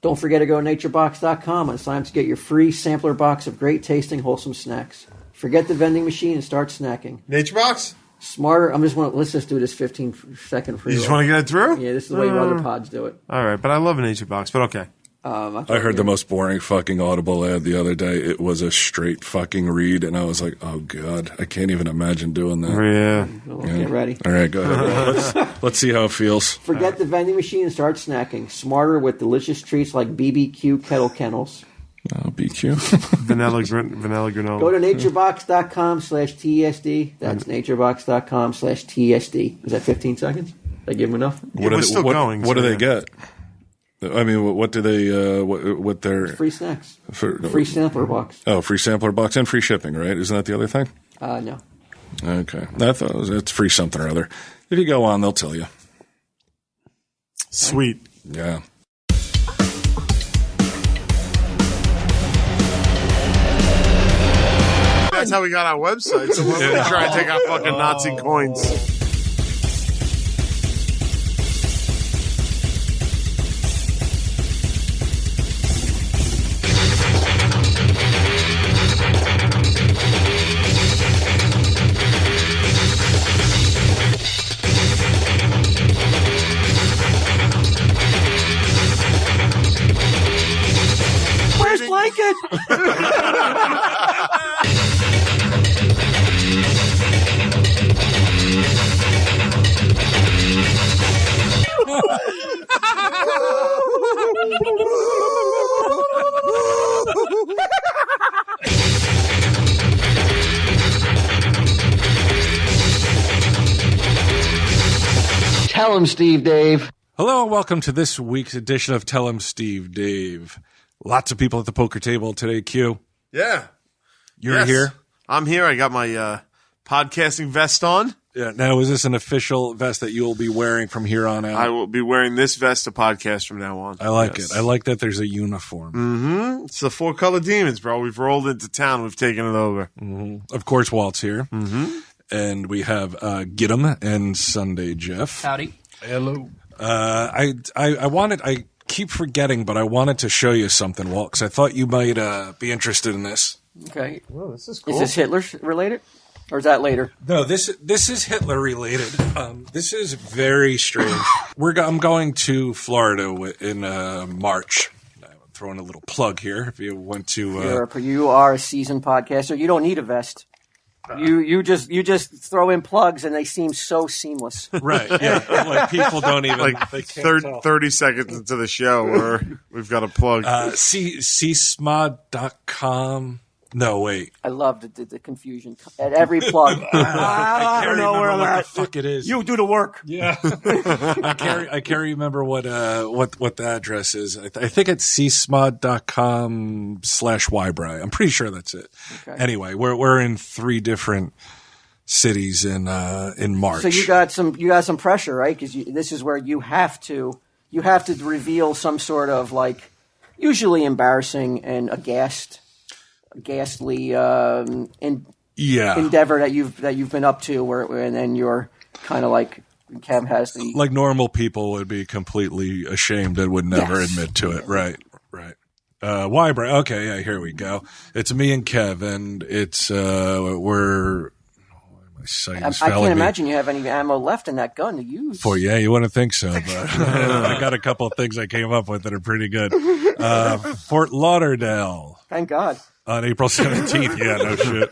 Don't forget to go to naturebox.com and sign up to get your free sampler box of great tasting, wholesome snacks. Forget the vending machine and start snacking. NatureBox? Smarter. Let's just do this 15-second free. You just want to get it through? Yeah, this is the way your other pods do it. All right, but I love a NatureBox, but okay. I heard the most boring fucking Audible ad the other day. It was a straight fucking read, and I was like, oh, God, I can't even imagine doing that. Yeah. Well, get ready. All right, go ahead. Let's see how it feels. Forget the vending machine and start snacking. Smarter with delicious treats like BBQ Kettle Kennels. Oh, BQ. Vanilla granola. Go to naturebox.com/TSD. That's naturebox.com/TSD. Is that 15 seconds? Did I give them enough? We're still going. What do they get? I mean, what do they? What their free snacks? Free sampler box. Oh, free sampler box and free shipping, right? Isn't that the other thing? No. Okay, I thought it's free something or other. If you go on, they'll tell you. Sweet. Yeah. That's how we got our website. So we're going to try and take our fucking Nazi coins. Where's Blanket? Tell him, Steve Dave. Hello and welcome to this week's edition of Tell 'em Steve Dave. Lots of people at the poker table today, Q. Yeah. You're here? I'm here. I got my podcasting vest on. Yeah. Now, is this an official vest that you'll be wearing from here on out? I will be wearing this vest to podcast from now on. I like it. I like that there's a uniform. Mm-hmm. It's the Four Color Demons, bro. We've rolled into town. We've taken it over. Mm-hmm. Of course, Walt's here. Mm-hmm. And we have Get 'em and Sunday Jeff. Howdy. Hello. I keep forgetting, but I wanted to show you something, Walt, because I thought you might be interested in this. Okay. Well, this is cool. Is this Hitler related? Or is that later? No, this is Hitler related. This is very strange. I'm going to Florida in March. I'm throwing a little plug here. If you want to, you are a seasoned podcaster. You don't need a vest. You just throw in plugs and they seem so seamless. Right? Yeah, like people don't even like 30 seconds into the show where we've got a plug. csmod.com. No, wait. I love the confusion at every plug. I don't know where I'm at. What the fuck it is. You do the work. Yeah. I can't remember what the address is. I think it's csmod.com/ybri. I'm pretty sure that's it. Okay. Anyway, we're in 3 different cities in March. So you got some pressure, right? Because this is where you have to reveal some sort of like usually embarrassing and ghastly endeavor that you've been up to, and then you're kind of like Kev has the like normal people would be completely ashamed and would never admit to it. Right. Why, Brian? Okay, yeah, here we go. It's me and Kev, and it's we're. I can't imagine you have any ammo left in that gun to use. Yeah, you wouldn't think so, but I got a couple of things I came up with that are pretty good. Fort Lauderdale. Thank God. On April 17th. Yeah, no shit.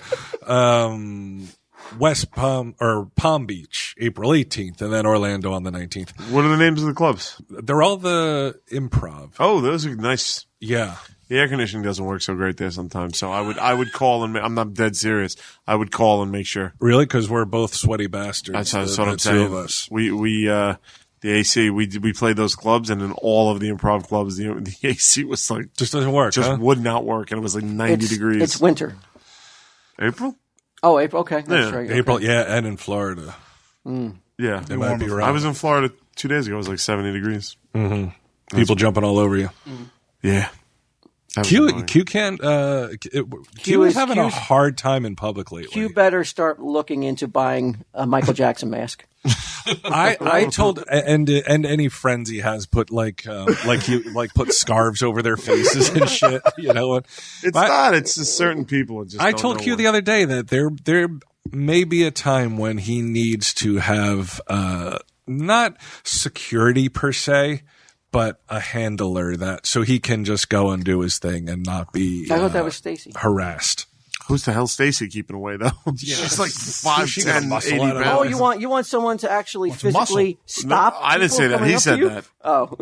West Palm Beach, April 18th, and then Orlando on the 19th. What are the names of the clubs? They're all the Improv. Oh, those are nice. Yeah. The air conditioning doesn't work so great there sometimes, so I would call and I'm not dead serious. I would call and make sure. Really? Because we're both sweaty bastards. That's what I'm saying. Two of us. We the AC, we played those clubs, and in all of the improv clubs, the AC was like just doesn't work. Would not work, and it was like 90 degrees. It's winter. April? Oh, April. Okay, that's right. Okay. April, yeah, and in Florida. Yeah, it might be right. I was in Florida 2 days ago. It was like 70 degrees. Mm-hmm. People jumping all over you. Yeah. That was Q annoying. can't. Q is having a Q's- hard time in public lately. You better start looking into buying a Michael Jackson mask. I told and any friends he has put like put scarves over their faces and shit. You know what? It's not. It's just certain people. Just I don't told know Q what. the other day that there may be a time when he needs to have not security per se, but a handler that so he can just go and do his thing and not be I thought that was Stacy. harassed. Who's the hell Stacy keeping away though? She's like 5'10", muscle 80 out of her. pounds. Oh, you want someone to actually physically stop? I didn't people say that. coming He up to said you? that. Oh,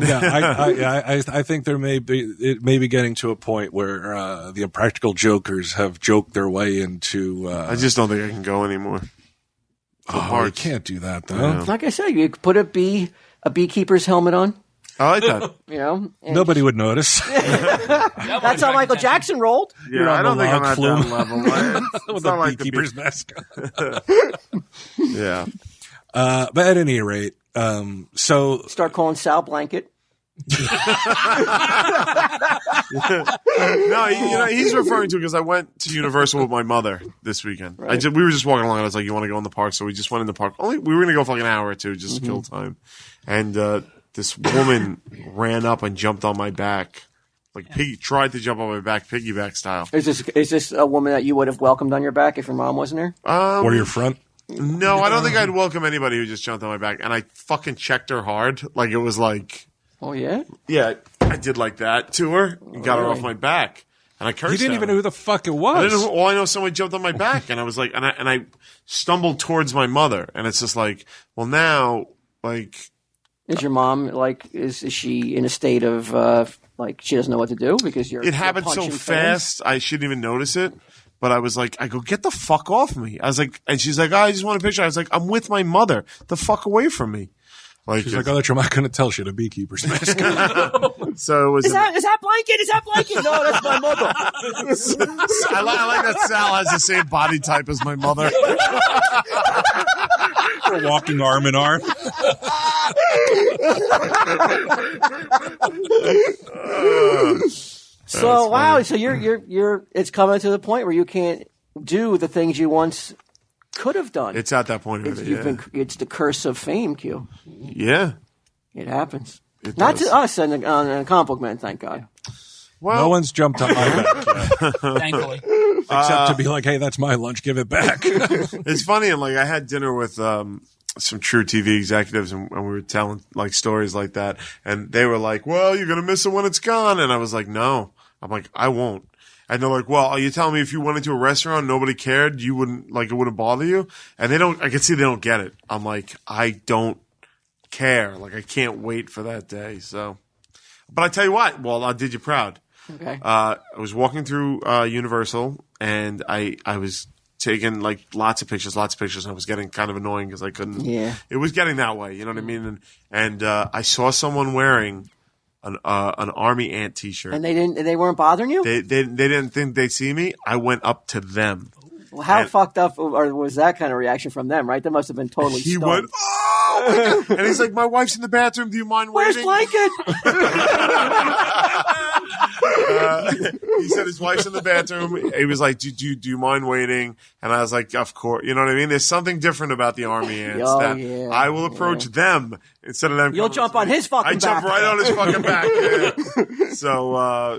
I think there may be it may be getting to a point where the impractical jokers have joked their way into. I just don't think I can go anymore. You can't do that though. Yeah. like I said, you could put a beekeeper's helmet on. I like that. You know, and Nobody would notice. That's how Michael Jackson rolled. You're Yeah, on I don't the think I'm log at flume. that level. Right? It's With not a like the beekeeper's mask. Yeah. But at any rate, so Start calling Sal Blanket. No, he's referring to because I went to Universal with my mother this weekend. Right. We were just walking along. And I was like, "You want to go in the park?" So we just went in the park. We were going to go for like an hour or two just to kill time. And this woman ran up and jumped on my back, like tried to jump on my back, piggyback style. Is this a woman that you would have welcomed on your back if your mom wasn't there? or your front. No, I don't think I'd welcome anybody who just jumped on my back. And I fucking checked her hard, like it was like, Oh yeah. yeah, I did like that to her and got her really? off my back. And I cursed. You didn't at even her. know who the fuck it I was. didn't know. All I know is someone jumped on my back, and I was like, and I stumbled towards my mother, and it's just like, well, now, like, Is your mom like? Is she in a state of like she doesn't know what to do because you're? it happened so punching fans? fast, I shouldn't even notice it. But I was like, I go, get the fuck off me. I was like, and she's like, oh, I just want a picture. I was like, I'm with my mother. The fuck away from me. Like, She's like, oh, that you're not going to tell she had a beekeeper's mask. so it was. Is that blanket? Is that blanket? No, that's my mother. I like that Sal has the same body type as my mother. We're walking arm in arm. So wow, so you're it's coming to the point where you can't do the things you once could have done. It's at that point. It's the curse of fame, Q. Yeah. It happens. It Not does. to us and a compliment, thank God. Well, No one's jumped on my back yet, Thankfully. except to be like, hey, that's my lunch. Give it back. it's funny, and like I had dinner with some True TV executives, and we were telling like stories like that, and they were like, "Well, you're gonna miss it when it's gone," and I was like, "No," I'm like, "I won't." And they're like, "Well, are you telling me if you went into a restaurant, nobody cared, you wouldn't like it wouldn't bother you?" And they don't. I can see they don't get it. I'm like, I don't care. Like I can't wait for that day. So, but I tell you what, well, I did you proud. Okay. I was walking through Universal, and I was taking like lots of pictures, and I was getting kind of annoying because I couldn't. Yeah. It was getting that way, you know what I mean? And I saw someone wearing an army ant T-shirt. And they weren't bothering you? They didn't think they'd see me. I went up to them. Well, how and- fucked up or was that kind of reaction from them, right? That must have been totally He stunned. went, oh, my God. And he's like, my wife's in the bathroom. Do you mind Where's waiting? blanket? He said his wife's in the bathroom. He was like, do you mind waiting? And I was like, of course. You know what I mean? There's something different about the army ants. Oh, that yeah, I will approach them instead of them. You'll coming jump to on me. his fucking I jump back. right on his fucking back. Yeah.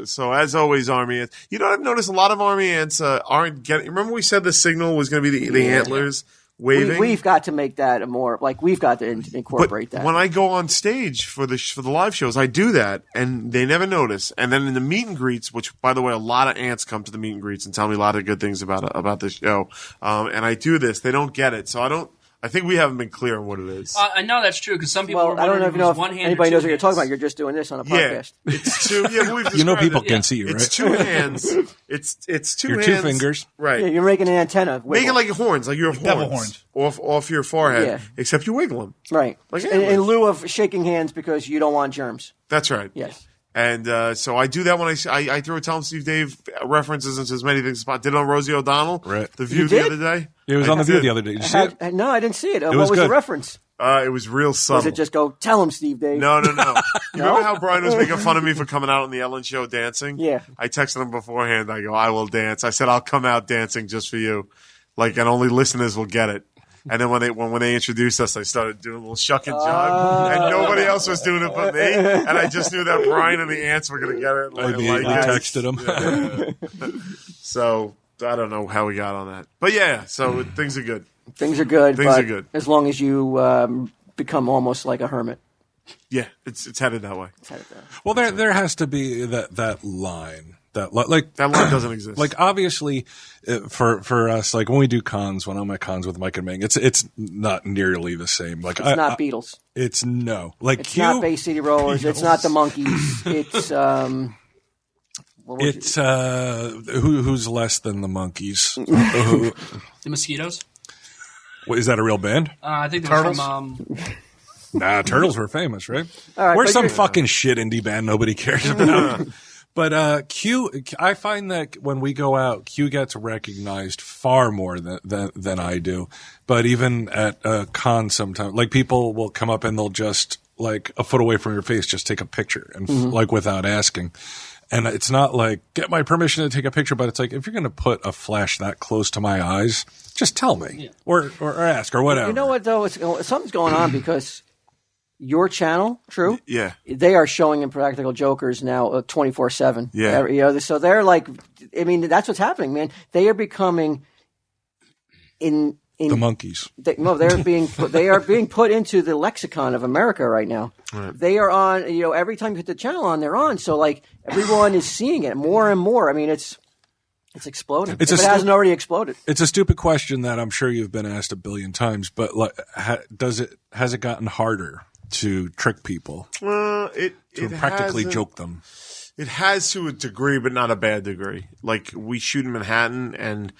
So as always, army ants. You know what I've noticed? A lot of army ants aren't getting. Remember we said the signal was going to be the antlers waving. We've got to make that a more like we've got to incorporate But that. when I go on stage for the live shows, I do that, and they never notice. And then in the meet and greets, which by the way, a lot of ants come to the meet and greets and tell me a lot of good things about the show. And I do this, they don't get it, so I think we haven't been clear on what it is. I know that's true because some people were well, I don't wondering know if it was if one hand anybody or knows two what you're talking hands. about. You're just doing this on a Yeah, podcast. it's two. Yeah, we've You know described people it. can see you, It's right? 2 hands. It's two Your hands. 2 fingers. Right. Yeah, you're making an antenna. Make wiggle. it like horns, like you have devil horns off your forehead, Yeah. except you wiggle them. right. Like in antlers. lieu of shaking hands because you don't want germs. That's right. Yes. And so I do that when I throw a Tom Steve Dave references into as many things as possible. Did it on Rosie O'Donnell, Right. The View You the did? other day. It was I on The View did. the other day. Did you see it? No, I didn't see it. What was was the good. reference? It was real subtle. Was it just go, tell him, Steve Dave? No. You remember how Brian was making fun of me for coming out on the Ellen Show dancing? Yeah. I texted him beforehand. I go, I will dance. I said, I'll come out dancing just for you. Like, and only listeners will get it. And then when they introduced us, I started doing a little shuck and jog, and nobody else was doing it but me. And I just knew that Brian and the ants were going to get it. Maybe you texted him. Yeah. So I don't know how we got on that, but yeah. So things are good. Things are good. Things are good as long as you become almost like a hermit. Yeah, it's headed that way. Well, there has to be that line. That line doesn't exist. Like obviously, for us, like when we do cons, when I'm at cons with Mike and Ming, it's not nearly the same. Like it's not Beatles. It's like it's not Bay City Rollers. It's not the Monkees. It's who's less than the Monkees? The Mosquitoes. What, is that a real band? I think they're from. Nah, Turtles were famous, right? All right, we're some fucking shit indie band nobody cares about. But Q, I find that when we go out, Q gets recognized far more than I do. But even at a con sometimes, like people will come up and they'll just like a foot away from your face, just take a picture and like without asking. And it's not like get my permission to take a picture, but it's like if you're going to put a flash that close to my eyes, just tell me or ask or whatever. You know what though? Something's going on because. Your channel, true? Yeah. They are showing Impractical Jokers now 24/7. Yeah. So they're like, I mean, that's what's happening, man. They are becoming in the Monkees. They are being put into the lexicon of America right now. Right. They are on, every time you hit the channel on, they're on. So like everyone is seeing it more and more. I mean, it's exploding. If it hasn't already exploded. It's a stupid question that I'm sure you've been asked a billion times, but like, has it gotten harder to trick people? It practically joke them. It has to a degree, but not a bad degree. Like we shoot in Manhattan, and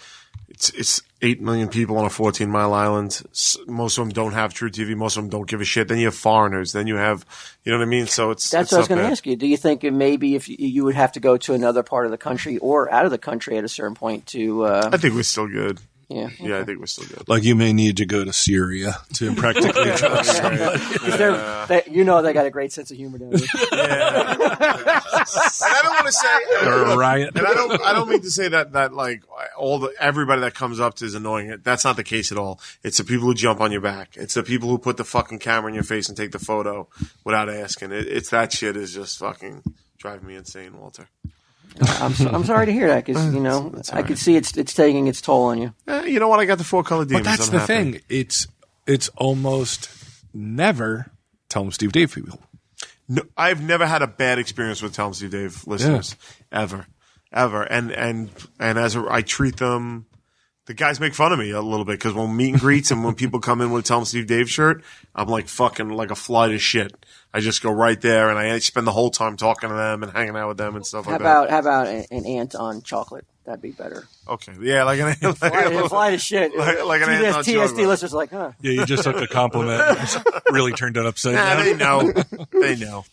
it's 8 million people on a 14-mile island. Most of them don't have True TV. Most of them don't give a shit. Then you have foreigners. Then you have, you know what I mean? So that's what I was going to ask you. Do you think maybe if you would have to go to another part of the country or out of the country at a certain point to? I think we're still good. Yeah. Okay. Yeah, I think we're still good. Like you may need to go to Syria to practically joke somebody. They got a great sense of humor down there. Yeah. And I don't want to say or a riot. And I don't mean to say that like everybody that comes up to is annoying. That's not the case at all. It's the people who jump on your back. It's the people who put the fucking camera in your face and take the photo without asking. It's that shit is just fucking driving me insane, Walter. I'm sorry to hear that because I could see it's taking its toll on you. You know what? I got the 4 color demons. But that's the thing. It's almost never Tell 'em Steve Dave people. No, I've never had a bad experience with Tell 'em Steve Dave listeners ever, and as I treat them. The guys make fun of me a little bit because when meet and greets and when people come in with a Tell 'em Steve Dave shirt, I'm like fucking like a fly to shit. I just go right there and I spend the whole time talking to them and hanging out with them and stuff like that. How about an ant on chocolate? That'd be better. Okay, yeah, like an ant. Fly to shit. Like an ant on TSD chocolate. listeners are like, huh? Yeah, you just took a compliment and really turned it upside down. They know.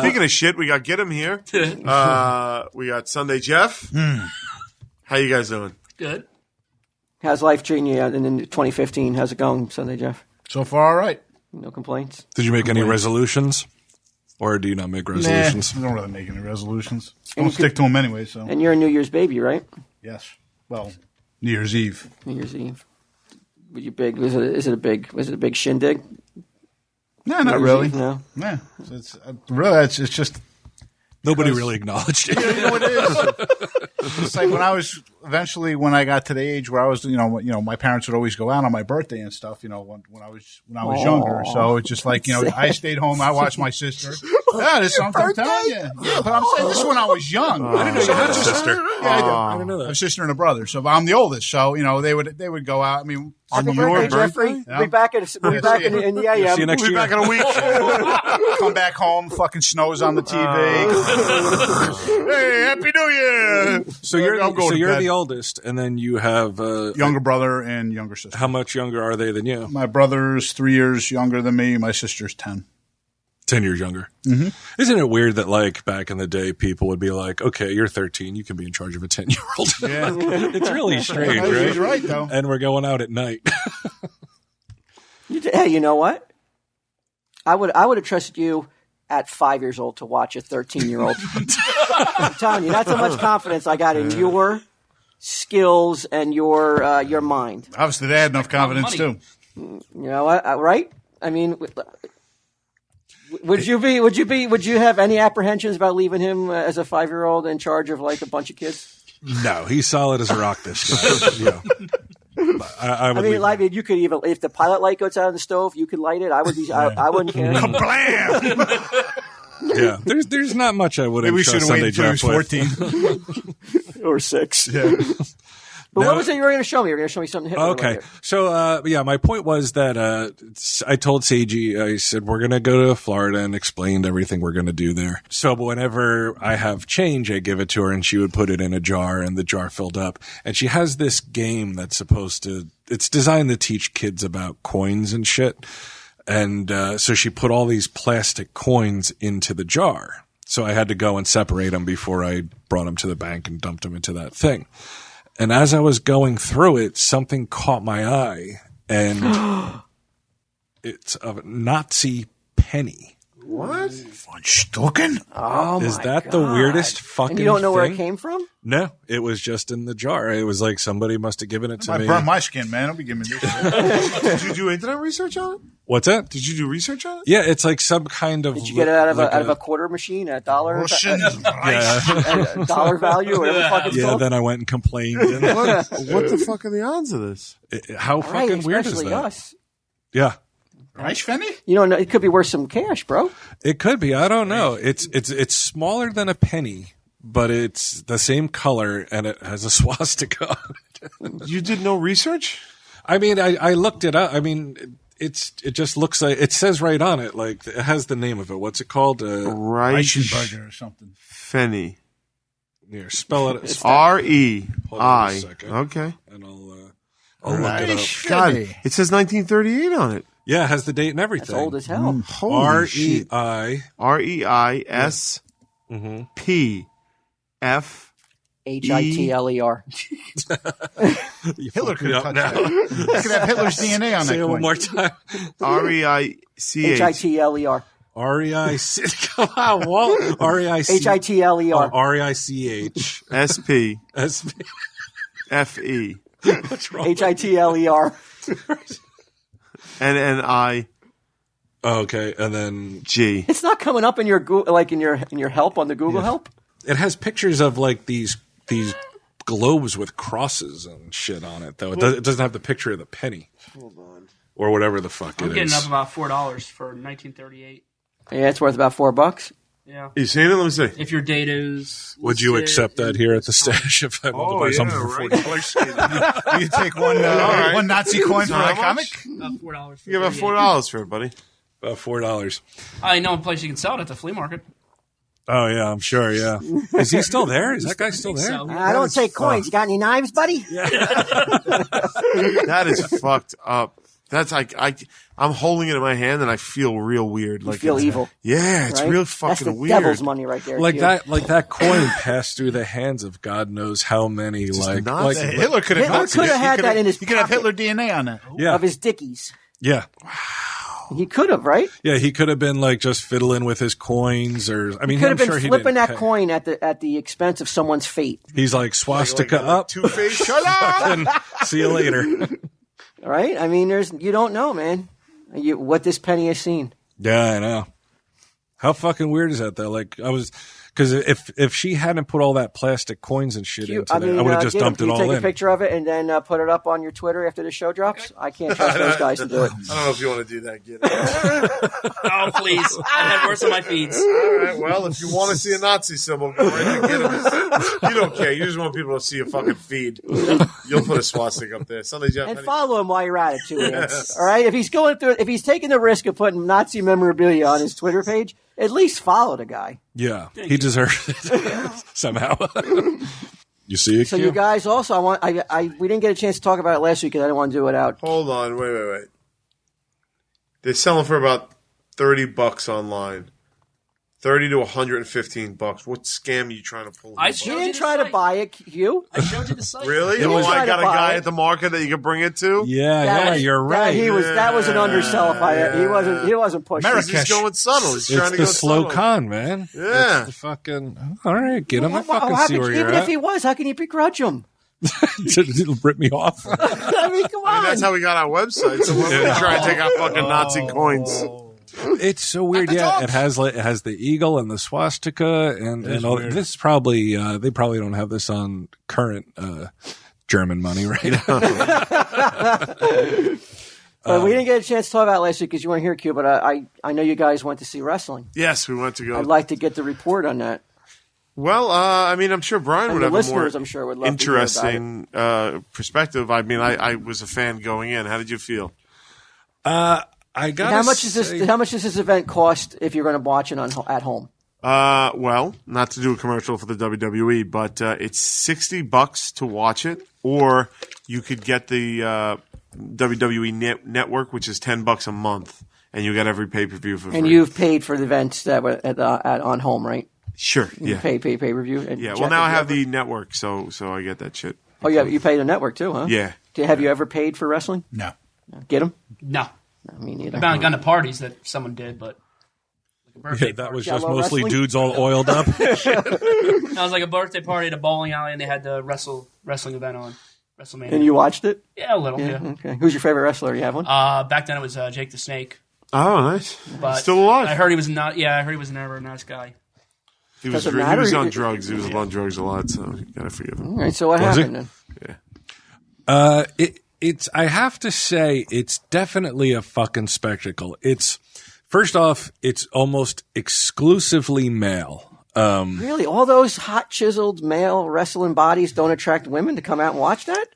Speaking of shit, we got Get Him here. We got Sunday Jeff. How you guys doing? Good. How's life treating you in 2015? How's it going, Sunday Jeff? So far, all right. No complaints? Did you make any resolutions? Or do you not make resolutions? Nah, I don't really make any resolutions. I don't stick to them anyway, so. And you're a New Year's baby, right? Yes. Well, New Year's Eve. New Year's Eve. Were you big? Was it a big shindig? No, not really. Eve, no. Yeah. It's just. Nobody really acknowledged it. You know what it is? It's like when I got to the age where I was, my parents would always go out on my birthday and stuff, when I was younger. So it's just like, I stayed home. I watched my sister. Yeah, there's something I'm telling you. Yeah, but I'm saying this is when I was young. I didn't know you had a sister. Yeah, I didn't know that. I have a sister and a brother. So I'm the oldest. So, they would go out. I mean, happy birthday, Jeffrey. Yeah. We'll be back in the AM. See you next year. We'll be back in a week. Come back home, fucking snows on the TV. Hey, Happy New Year! So you're the oldest, and then you have younger brother and younger sister. How much younger are they than you? My brother's 3 years younger than me. My sister's 10. 10 years younger. Mm-hmm. Isn't it weird that, like, back in the day, people would be like, okay, you're 13, you can be in charge of a 10-year-old. Yeah. It's really strange, right? He's right, though. And we're going out at night. Hey, you know what? I would have trusted you at 5 years old to watch a 13-year-old. I'm telling you, that's how much confidence I got in your skills and your mind. Obviously, they had enough confidence too. You know what? Right? I mean, would you have any apprehensions about leaving him as a 5-year-old in charge of like a bunch of kids? No, he's solid as a rock. This guy. I mean, you could even if the pilot light goes out of the stove, you could light it. I would be. I wouldn't care. Kablam! Yeah, there's not much I wouldn't. Maybe we should have waited until he was 14 or 6. Yeah. But what was it you were going to show me? You were going to show me something. Okay. So, my point was that I told Seiji, I said, we're going to go to Florida and explained everything we're going to do there. So whenever I have change, I give it to her and she would put it in a jar and the jar filled up. And she has this game that's it's designed to teach kids about coins and shit. And so she put all these plastic coins into the jar. So I had to go and separate them before I brought them to the bank and dumped them into that thing. And as I was going through it, something caught my eye, and it's a Nazi penny. What? Von Stucken? Oh, Is my that God. the weirdest fucking And you don't know where it thing? came from? No, it was just in the jar. It was like somebody must have given it to I me. burn my skin, man. Don't be giving me this shit. Did you do internet research on it? What's that? Did you do research on it? Yeah, it's like some kind of. Did you get it out of a quarter machine, a dollar, Russian a dollar value, or whatever the fuck it's Yeah, called? then I went and complained. And What the fuck are the odds of this? how Right, fucking weird is especially that? us. Yeah. Reichspenny? You don't know. It could be worth some cash, bro. It could be. I don't know. It's smaller than a penny, but it's the same color and it has a swastika on it. You did no research? I mean, I looked it up. I mean, it just looks like it says right on it. Like it has the name of it. What's it called? Reichenberger or something. Fenny. Here, spell it. R-E-I. Hold on a second. Okay. And I'll look it up. God, it says 1938 on it. Yeah, it has the date and everything. That's old as hell. Holy shit. R-E-I. R-E-I-S-P-F. Hitler. Hitler could have touched that. You could have Hitler's DNA on that Say it coin. one more time. R-E-I-C-H. Hitler. R-E-I-C. Come on, Walt. R-E-I-C. Hitler. R-E-I-C-H. S-P. S-P. F-E. What's wrong? Hitler. N-N-I-G. Okay, and then It's not coming up in your like in your help on the Google help. it has pictures of like these globes with crosses and shit on it, though. It doesn't have the picture of the penny. Hold on. Or whatever the fuck I'm it getting is. up about $4 for 1938. Yeah, it's worth about $4. Yeah. You seen it? Let me see. If your date is. Would you listed, accept that here at the stash if I wanted to buy something for $40? You take one Nazi coin for How a comic? About $4. For You give about 38. $4 for it, buddy. About $4. I know a place you can sell it at the flea market. Oh, yeah, I'm sure, yeah. Is he still there? Is that guy still there? So, I don't take coins. You got any knives, buddy? That is fucked up. That's like I'm holding it in my hand and I feel real weird. You Like feel it's- evil. Yeah, it's Right? real That's fucking the weird. devil's money right there. Like Q. that coin passed through the hands of God knows how many. Like Nazi. Hitler could have Hitler could have had that in his He could have pocket Hitler DNA on that. yeah, of his dickies. yeah, He could have, right? yeah. He could have been like just fiddling with his coins, or I mean, He could I'm have been sure he flipping didn't that pay. coin at the expense of someone's fate. He's like swastika up. Two-Face. Shut up! And see you later. Right? I mean, you don't know, man. What this penny has seen. Yeah, I know. How fucking weird is that though? Like because if she hadn't put all that plastic coins and shit into I that, mean, I would have just Gideon, dumped can it you all take a in. picture of it and then put it up on your Twitter after the show drops? I can't trust those guys to do it. I don't know if you want to do that, kid. Oh, please. I've had worse on my feeds. All right, well, if you want to see a Nazi symbol, go right ahead and get it. You don't care. You just want people to see a fucking feed. You'll put a swastika up there. Sunday Jeff. And follow him while you're at it, too. Ants. All right? If he's taking the risk of putting Nazi memorabilia on his Twitter page, at least follow the guy. Yeah, he deserves it somehow. You see it? So Q? you guys also, we didn't get a chance to talk about it last week because I didn't want to do it out. Hold on. Wait. They're selling for about $30 online. $30 to $115. What scam are you trying to pull? I here, showed You bud? didn't the try to site. buy it, Hugh. I showed you the site. Really? It was- I got a Try to buy guy it. at the market that you could bring it to. Yeah, you're right. That was an undersell. He wasn't pushing. America- He's going subtle. He's trying It's to the go slow subtle. con, man. Yeah. It's the fucking. All right, get him. I Well, fucking how see could where you- you're even at. if he was, how can you begrudge him? It'll rip me off. I mean, come on. That's how we got our website. So when we try and take our fucking Nazi coins. It's so weird. Yeah, it has the eagle and the swastika and all. weird. This is probably they probably don't have this on current German money, right? But we didn't get a chance to talk about it last week because you weren't here, Q. But I know you guys went to see wrestling. Yes, we went to go. I'd like to get the report on that. Well, I mean, I'm sure Brian And would the have a more listeners, I'm sure, would love to hear about interesting perspective. I mean, I was a fan going in. How did you feel? I got. How much does this event cost if you're going to watch it at home? Well, not to do a commercial for the WWE, but it's $60 to watch it, or you could get the WWE Network, which is $10 a month, and you get every pay-per-view for free. And you've paid for the events that were at on home, right? Sure, You yeah. pay per view. Yeah, well, now I have the network, so I get that shit. Oh, yeah, you pay the network too, huh? Yeah. Have you ever paid for wrestling? No. Get them? No. No, me neither. I've gone to parties that someone did, but like a birthday Yeah, that was Jello just mostly wrestling? dudes all oiled up. I was like a birthday party at a bowling alley, and they had the wrestling event on WrestleMania. And you watched it? Yeah, a little. Yeah. Okay. Who's your favorite wrestler? You have one? Back then it was Jake the Snake. Oh, nice. But Still alive. I heard he was not. Yeah, I heard he was never a nice guy. He was Does it matter? on drugs. He was on drugs a lot, so you gotta forgive him. All right, so what Was happened it? then? It's. I have to say, it's definitely a fucking spectacle. It's first off, it's almost exclusively male. Really? All those hot, chiseled male wrestling bodies don't attract women to come out and watch that?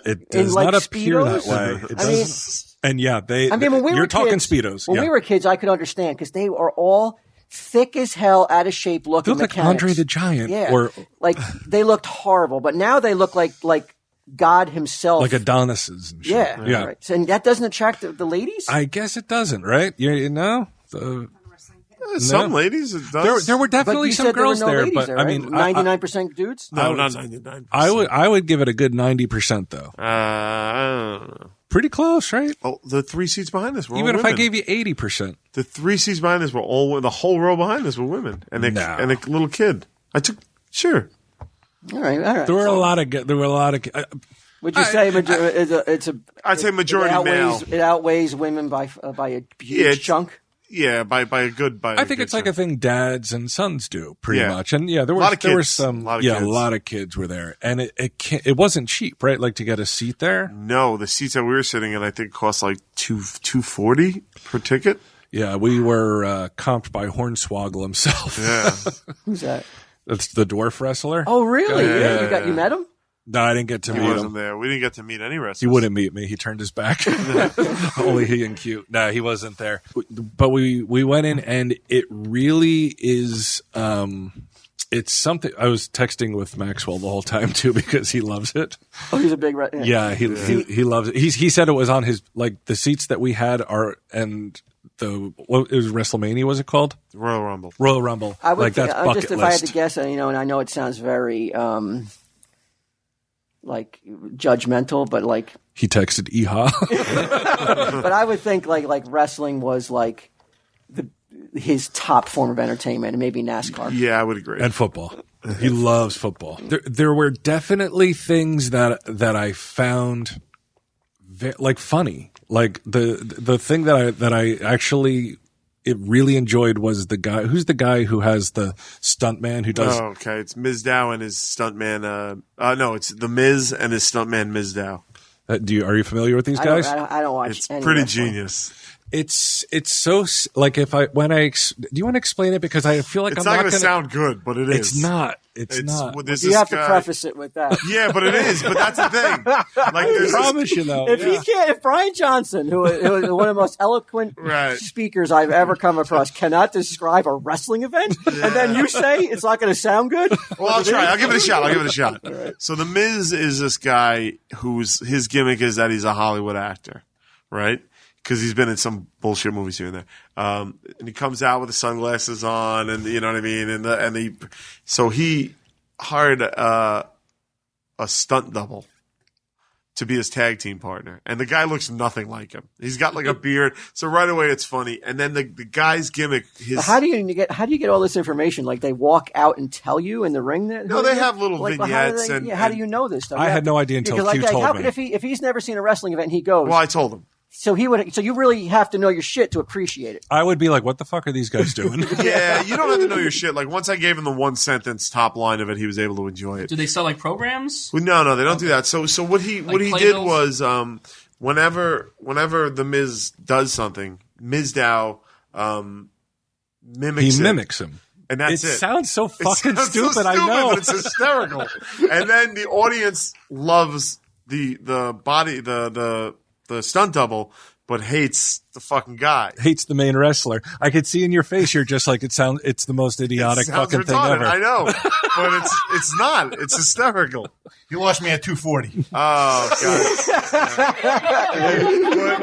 It does like, not appear Speedos? that way. It I mean- does. And yeah, I mean, when we you're were talking kids, speedos. When yeah. we were kids, I could understand because they are all thick as hell, out of shape They looking look like mechanics. Andre the Giant, Yeah, or like they looked horrible, but now they look like God himself. like Adonises. And shit. yeah, yeah. Right. So, and that doesn't attract the ladies. I guess it doesn't, right? You know, Some ladies, it does. there were but definitely you some said there were girls no there, ladies but there, I right? mean, 99% dudes. no, not 99%. I would give it a good 90% though. I don't know. Pretty close, right? Oh, the three seats behind us were Even all if I women. gave you 80%. The three seats behind us were all the whole row behind us were women, and No. and a little kid. I took sure. All right. There were a lot of. Would you say it's a? I'd say majority male. It outweighs women by a huge chunk. Yeah, by a good. I think it's like a thing dads and sons do pretty Yeah. much, and yeah, there A lot was of there were kids. some A lot of a kids. lot of kids were there, and it wasn't cheap, right? Like to get a seat there. No, the seats that we were sitting in, I think, cost like $240 per ticket. Yeah, we were comped by Hornswoggle himself. Yeah, Who's that? That's the dwarf wrestler. Oh, really? Yeah. You met him? No, I didn't get to he meet wasn't him. there. We didn't get to meet any wrestlers. He wouldn't meet me. He turned his back. Only he and cute. No, he wasn't there. But we went in, and it really is. It's something. I was texting with Maxwell the whole time too because he loves it. Oh, he's a big. Yeah, he loves it. He said it was on his like the seats that we had are and the what it was WrestleMania was it called Royal Rumble. Royal Rumble. I would like that's bucket just if list. I had to guess, and I know it sounds very like judgmental, but like, He texted Eha. but I would think like wrestling was like his top form of entertainment, and maybe NASCAR. Yeah, I would agree. And football. He loves football. There were definitely things that I found like funny. Like the thing that I actually really enjoyed was the guy who has the stuntman who does. Oh, okay, it's Mizdow and his stuntman. No, it's the Miz and his stuntman Mizdow. Are you familiar with these I guys? don't watch. It's any pretty wrestling. genius. It's so like do you want to explain it because I feel like It's I'm not not going to sound good, but it is. It's not. It's not. well, there's You this have to guy- preface it with that. Yeah, but it is. But that's the thing. Like, I there's this, promise you though. If Brian Johnson, who is one of the most eloquent Right. speakers I've ever come across, cannot describe a wrestling event, and then you say it's not going to sound good. well, I'll try. I'll give it a shot. So the Miz is this guy his gimmick is that he's a Hollywood actor, right? because he's been in some bullshit movies here and there. And he comes out with the sunglasses on, and you know what I mean. So he hired a stunt double to be his tag team partner, and the guy looks nothing like him. He's got like a beard, so right away it's funny. And then the guy's gimmick, how do you get all this information? Like they walk out and tell you in the ring that? No, they have little like, vignettes. How do you know this stuff? I had no idea until Q told how me. could if he's never seen a wrestling event and he goes? Well, I told him. So you really have to know your shit to appreciate it. I would be like, what the fuck are these guys doing? Yeah, you don't have to know your shit. Like once I gave him the one sentence top line of it, he was able to enjoy it. Do they sell like programs? Well, no, they don't do that. So what he did was whenever the Miz does something, Mizdow mimics him. And that's it. It sounds so fucking stupid. So I know. But it's hysterical. And then the audience loves the stunt double, but hates the fucking guy. Hates the main wrestler. I could see in your face you're just like, it's the most idiotic fucking retarded, thing ever. I know. But it's not. It's hysterical. You lost me at 240. Oh, God.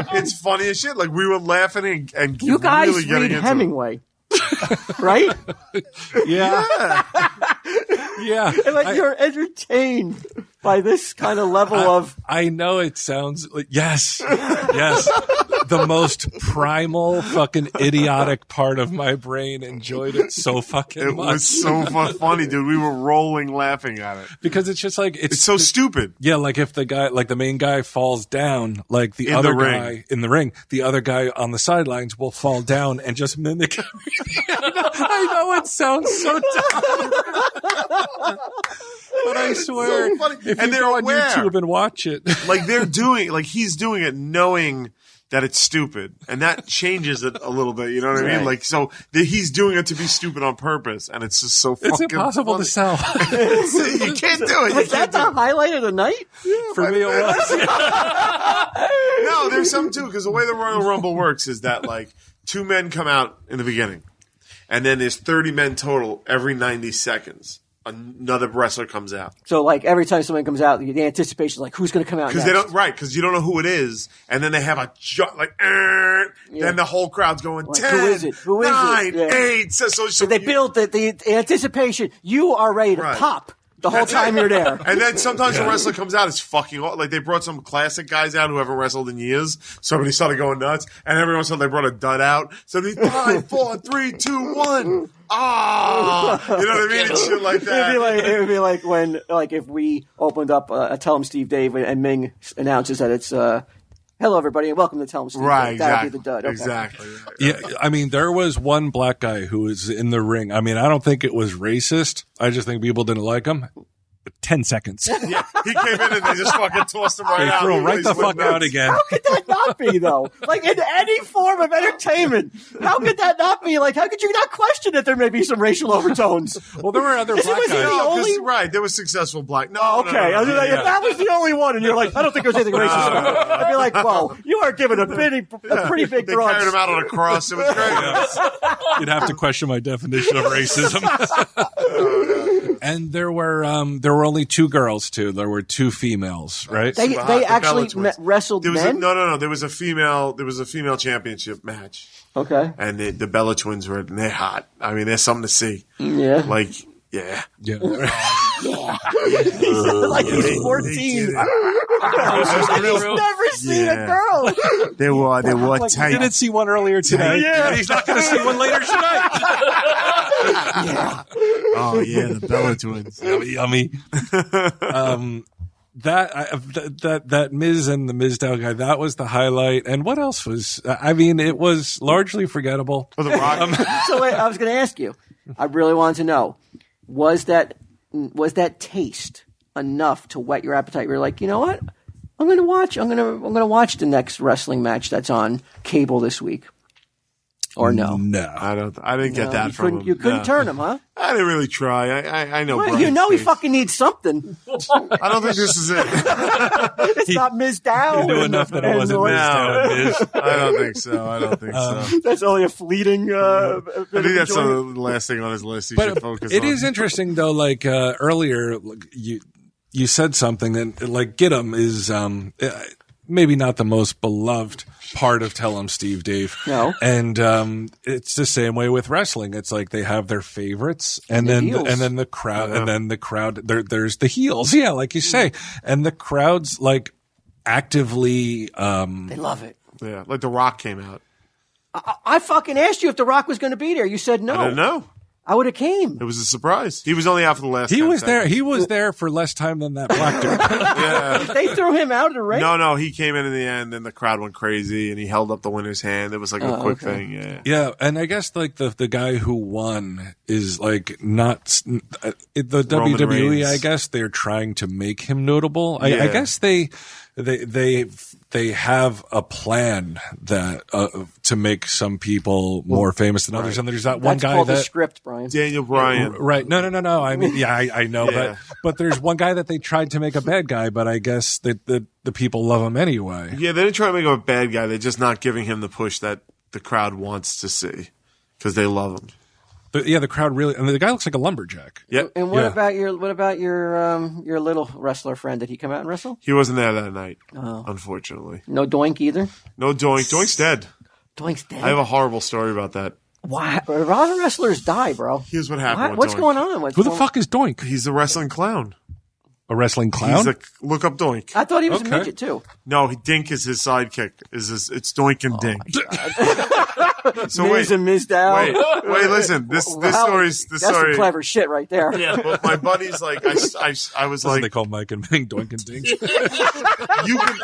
But it's funny as shit. Like, we were laughing and you guys really getting read into Hemingway, right? Yeah. Yeah. And like you're entertained by this kind of level of. I know it sounds like, yes. The most primal fucking idiotic part of my brain enjoyed it so fucking much. It was so funny, dude. We were rolling laughing at it. Because it's just like, it's so stupid. Yeah, like if the guy, like the main guy falls down, like the other guy in the ring, the other guy on the sidelines will fall down and just mimic everything. I know it sounds so dumb. But I swear, so funny. if and you they're go on aware. YouTube and watch it. Like he's doing it knowing that it's stupid, and that changes it a little bit. You know what I mean? Like, so he's doing it to be stupid on purpose, and it's just so fucking. It's impossible funny. to sell. You can't do it. Was that the highlight of the night? Yeah, For me, it was. No, there's some too, because the way the Royal Rumble works is that like 2 men come out in the beginning, and then there's 30 men total every 90 seconds. Another wrestler comes out. So, like, every time someone comes out, the anticipation is like, who's going to come out next? Because you don't know who it is, and then they have a then the whole crowd's going, Like, 10, who is it? 9, Yeah. 8. So they build the anticipation. You are ready to pop the whole time you're there. And then sometimes a wrestler comes out, it's fucking like they brought some classic guys out who haven't wrestled in years. Somebody started going nuts, and every once in a while they brought a dud out. So they 5, 4, 3, 2, 1. Ah, you know what I mean? And shit like that. It would be like when, like, if we opened up Tell 'em Steve Dave and Ming announces that it's hello everybody and welcome to Tell 'em Steve Dave. That would be the dud. Okay. Exactly. Yeah, I mean, there was one black guy who was in the ring. I mean, I don't think it was racist. I just think people didn't like him. But 10 seconds. Yeah, he came in and they just fucking tossed him right They out. threw him right He's the fuck nuts. out again. How could that not be, though? Like, in any form of entertainment, how could that not be? Like, how could you not question that there may be some racial overtones? Well, there were other black was guys. the No, only- right, there was successful black. No, Okay, no, I was like, yeah. if that was the only one, and you're like, I don't think there's anything racist about it, I'd be like, whoa, you are giving a pretty big They broad. carried him out on a cross. It was great. You'd have to question my definition of racism. And there were only 2 girls too. There were 2 females, right? They The actually Bella twins. wrestled There was men? no. There was a female championship match, Okay. and the Bella twins were they're hot. I mean, they're something to see. Yeah. Like, yeah. Yeah. Like he's 14. He's never seen a girl. They were I tight. didn't see one earlier today. Yeah. He's not going to see one later tonight. Oh yeah, the Bella twins. Yummy. That Miz and the Mizdow guy, that was the highlight. And what else was? I mean, it was largely forgettable. For the Rock. So wait, I was going to ask you. I really wanted to know: was that taste enough to whet your appetite? You're like, you know what? I'm going to watch the next wrestling match that's on cable this week. Or no? No. I didn't get that from him. You couldn't No. turn him, huh? I didn't really try. I know. Well, Brian's you know he taste. fucking needs something. I don't think this is it. It's not Miz Dow. He knew enough that it wasn't Lloyd. Mizdow and Miz. I don't think so. That's only a fleeting. I think that's the last thing on his list he should But focus it on. is interesting though. Like earlier, like, you said something that like Get 'em is maybe not the most beloved part of Tell 'em Steve Dave. No. And it's the same way with wrestling. It's like they have their favorites and then the crowd there's the heels. Yeah, like you say. And the crowd's like actively They love it. Yeah, like The Rock came out. I fucking asked you if The Rock was going to be there. You said no. I didn't know. I would have came. It was a surprise. He was only out for the last. He 10 was there. seconds. He was there for less time than that black dude. Yeah. They threw him out of the ring. No, he came in the end, and the crowd went crazy, and he held up the winner's hand. It was like a quick thing. Yeah. Yeah, and I guess like the guy who won is like not the Roman WWE. Reigns. I guess they're trying to make him notable. I Yeah. guess they have a plan that to make some people more famous than others. And there's that one That's guy called the that script, Brian. Daniel Bryan. right. No. I mean, yeah, I know, Yeah. but there's one guy that they tried to make a bad guy, but I guess the people love him anyway. Yeah, they didn't try to make him a bad guy. They're just not giving him the push that the crowd wants to see because they love him. But yeah, the crowd really, and the guy looks like a lumberjack. Yep. And what Yeah. about your little wrestler friend? Did he come out and wrestle? He wasn't there that night, unfortunately. No Doink either. No Doink. Doink's dead. Doink's dead. I have a horrible story about that. Why? A lot of wrestlers die, bro. Here's what happened with What's Doink. going on? Who the fuck is Doink? He's a wrestling clown. A wrestling clown? Look up Doink. I thought he was Okay. a midget too. No, Dink is his sidekick. It's Doink and Dink. So Miz and Miz down. wait, listen. This story's That's some clever shit right there. Yeah. But my buddy's like, I was That's what like, they call Mike and Ming, Doink and Dink. you can.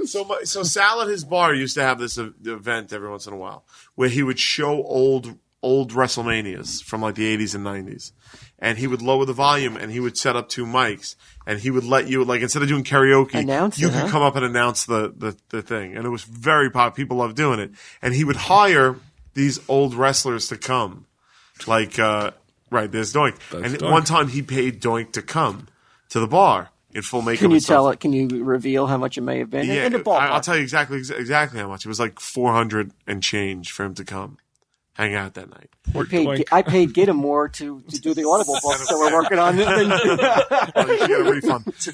So Sal at his bar used to have this event every once in a while where he would show old WrestleManias from like the 80s and 90s, and he would lower the volume and he would set up 2 mics and he would let you, like, instead of doing karaoke, Announce you it, could huh? come up and announce the thing, and it was very popular. People loved doing it, and he would hire these old wrestlers to come, like right there's Doink, and Doink. one time he paid Doink to come to the bar in full makeup. Can you and stuff. tell it? Can you reveal how much it may have been? Yeah, in the ballpark. I'll tell you exactly how much. It was like 400 and change for him to come hang out that night. I paid Gidim more to do the Audible book that we're working on. Oh, you should get a refund. So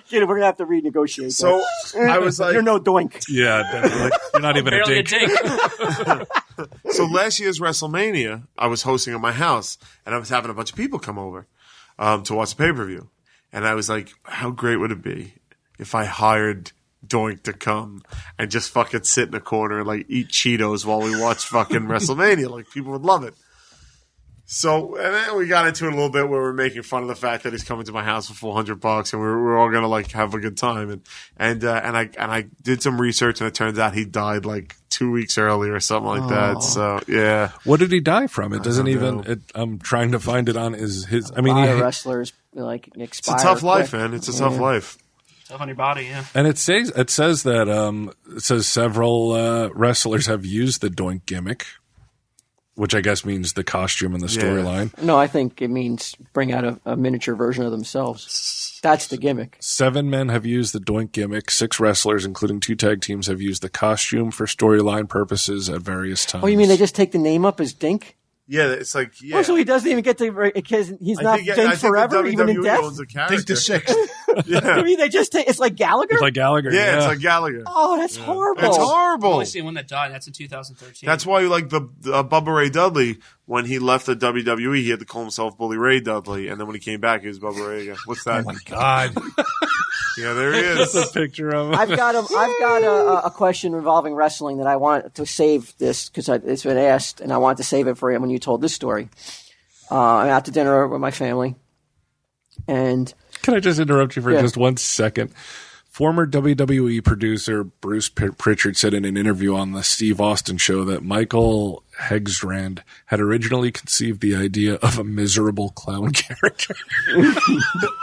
Gidim, we're gonna have to renegotiate. So I was like, you're no Doink. Yeah, definitely. You're not even a Barely a Dink. dink. so last year's WrestleMania, I was hosting at my house, and I was having a bunch of people come over to watch the pay-per-view. And I was like, how great would it be if I hired Doink to come and just fucking sit in a corner and like eat Cheetos while we watch fucking WrestleMania? Like, people would love it. So, and then we got into it a little bit where we're making fun of the fact that he's coming to my house for $400 and we're all gonna like have a good time. And I did some research and it turns out he died like 2 weeks early or something like that. So yeah. What did he die from? It doesn't don't even. know. I'm trying to find it on his. I A mean, lot of he, wrestlers like It's expire. a tough life, quick. man. It's a tough life. Tough on your body, yeah. and it says that it says several wrestlers have used the Doink gimmick, which I guess means the costume and the storyline. No, I think it means bring out a miniature version of themselves. That's the gimmick. 7 men have used the Doink gimmick. 6 wrestlers, including 2 tag teams, have used the costume for storyline purposes at various times. Oh, you mean they just take the name up as Dink? Yeah, it's like yeah. Oh, so he doesn't even get to because he's not Dink forever, even in death. Owns a character. Think the 6th. I mean, they just take. It's like Gallagher. It's like Gallagher. Yeah, it's like Gallagher. Oh, that's horrible. It's I've horrible. only seen one that died. That's in 2013. That's why, like the Bubba Ray Dudley, when he left the WWE, he had to call himself Bully Ray Dudley, and then when he came back, he was Bubba Ray again. What's that? Oh my God. Yeah, there he That's is. a picture of him. I've got a question involving wrestling that I want to save this because it's been asked, and I wanted to save it for you when you told this story. I'm out to dinner with my family, and Can I just interrupt you for Yeah. just 1 second? Former WWE producer Bruce Pritchard said in an interview on the Steve Austin show that Michael Hegstrand had originally conceived the idea of a miserable clown character.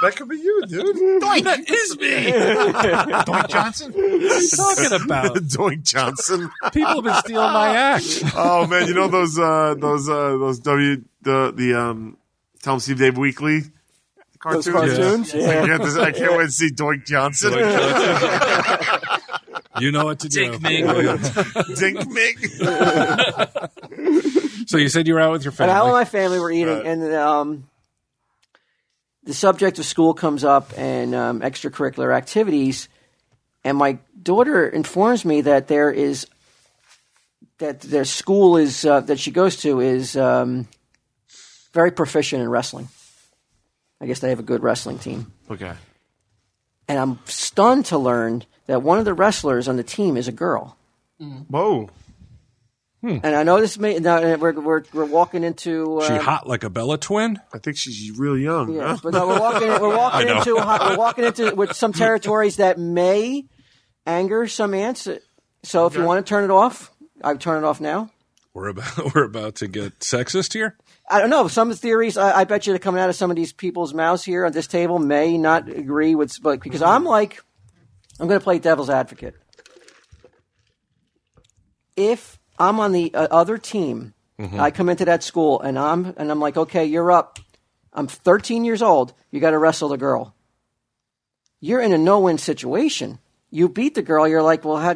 That could be you, dude. That is me. Doink Johnson? What are you talking about? Doink Johnson. People have been stealing my act. Oh man, you know those Tell 'em Steve Dave Weekly cartoons. those cartoons. Yeah. I can't wait to see Doink Johnson. You know what to do. Dink Mig. Dink Mig. So you said you were out with your And I and family. my family were eating, Right. and the subject of school comes up and extracurricular activities, and my daughter informs me that their school is that she goes to is very proficient in wrestling. I guess they have a good wrestling team. Okay. And I'm stunned to learn that one of the wrestlers on the team is a girl. Whoa. And I know this may now we're walking into She hot like a Bella twin? I think she's real young. yeah, Huh? but no, we're walking into with some territories that may anger some aunts. So if you want to turn it off, I would turn it off now. We're about to get sexist here? I don't know. Some theories, I bet you, that coming out of some of these people's mouths here on this table may not agree with, but because I'm going to play devil's advocate. If I'm on the other team, I come into that school and I'm like, okay, you're up. I'm 13 years old. You got to wrestle the girl. You're in a no-win situation. You beat the girl. You're like, well,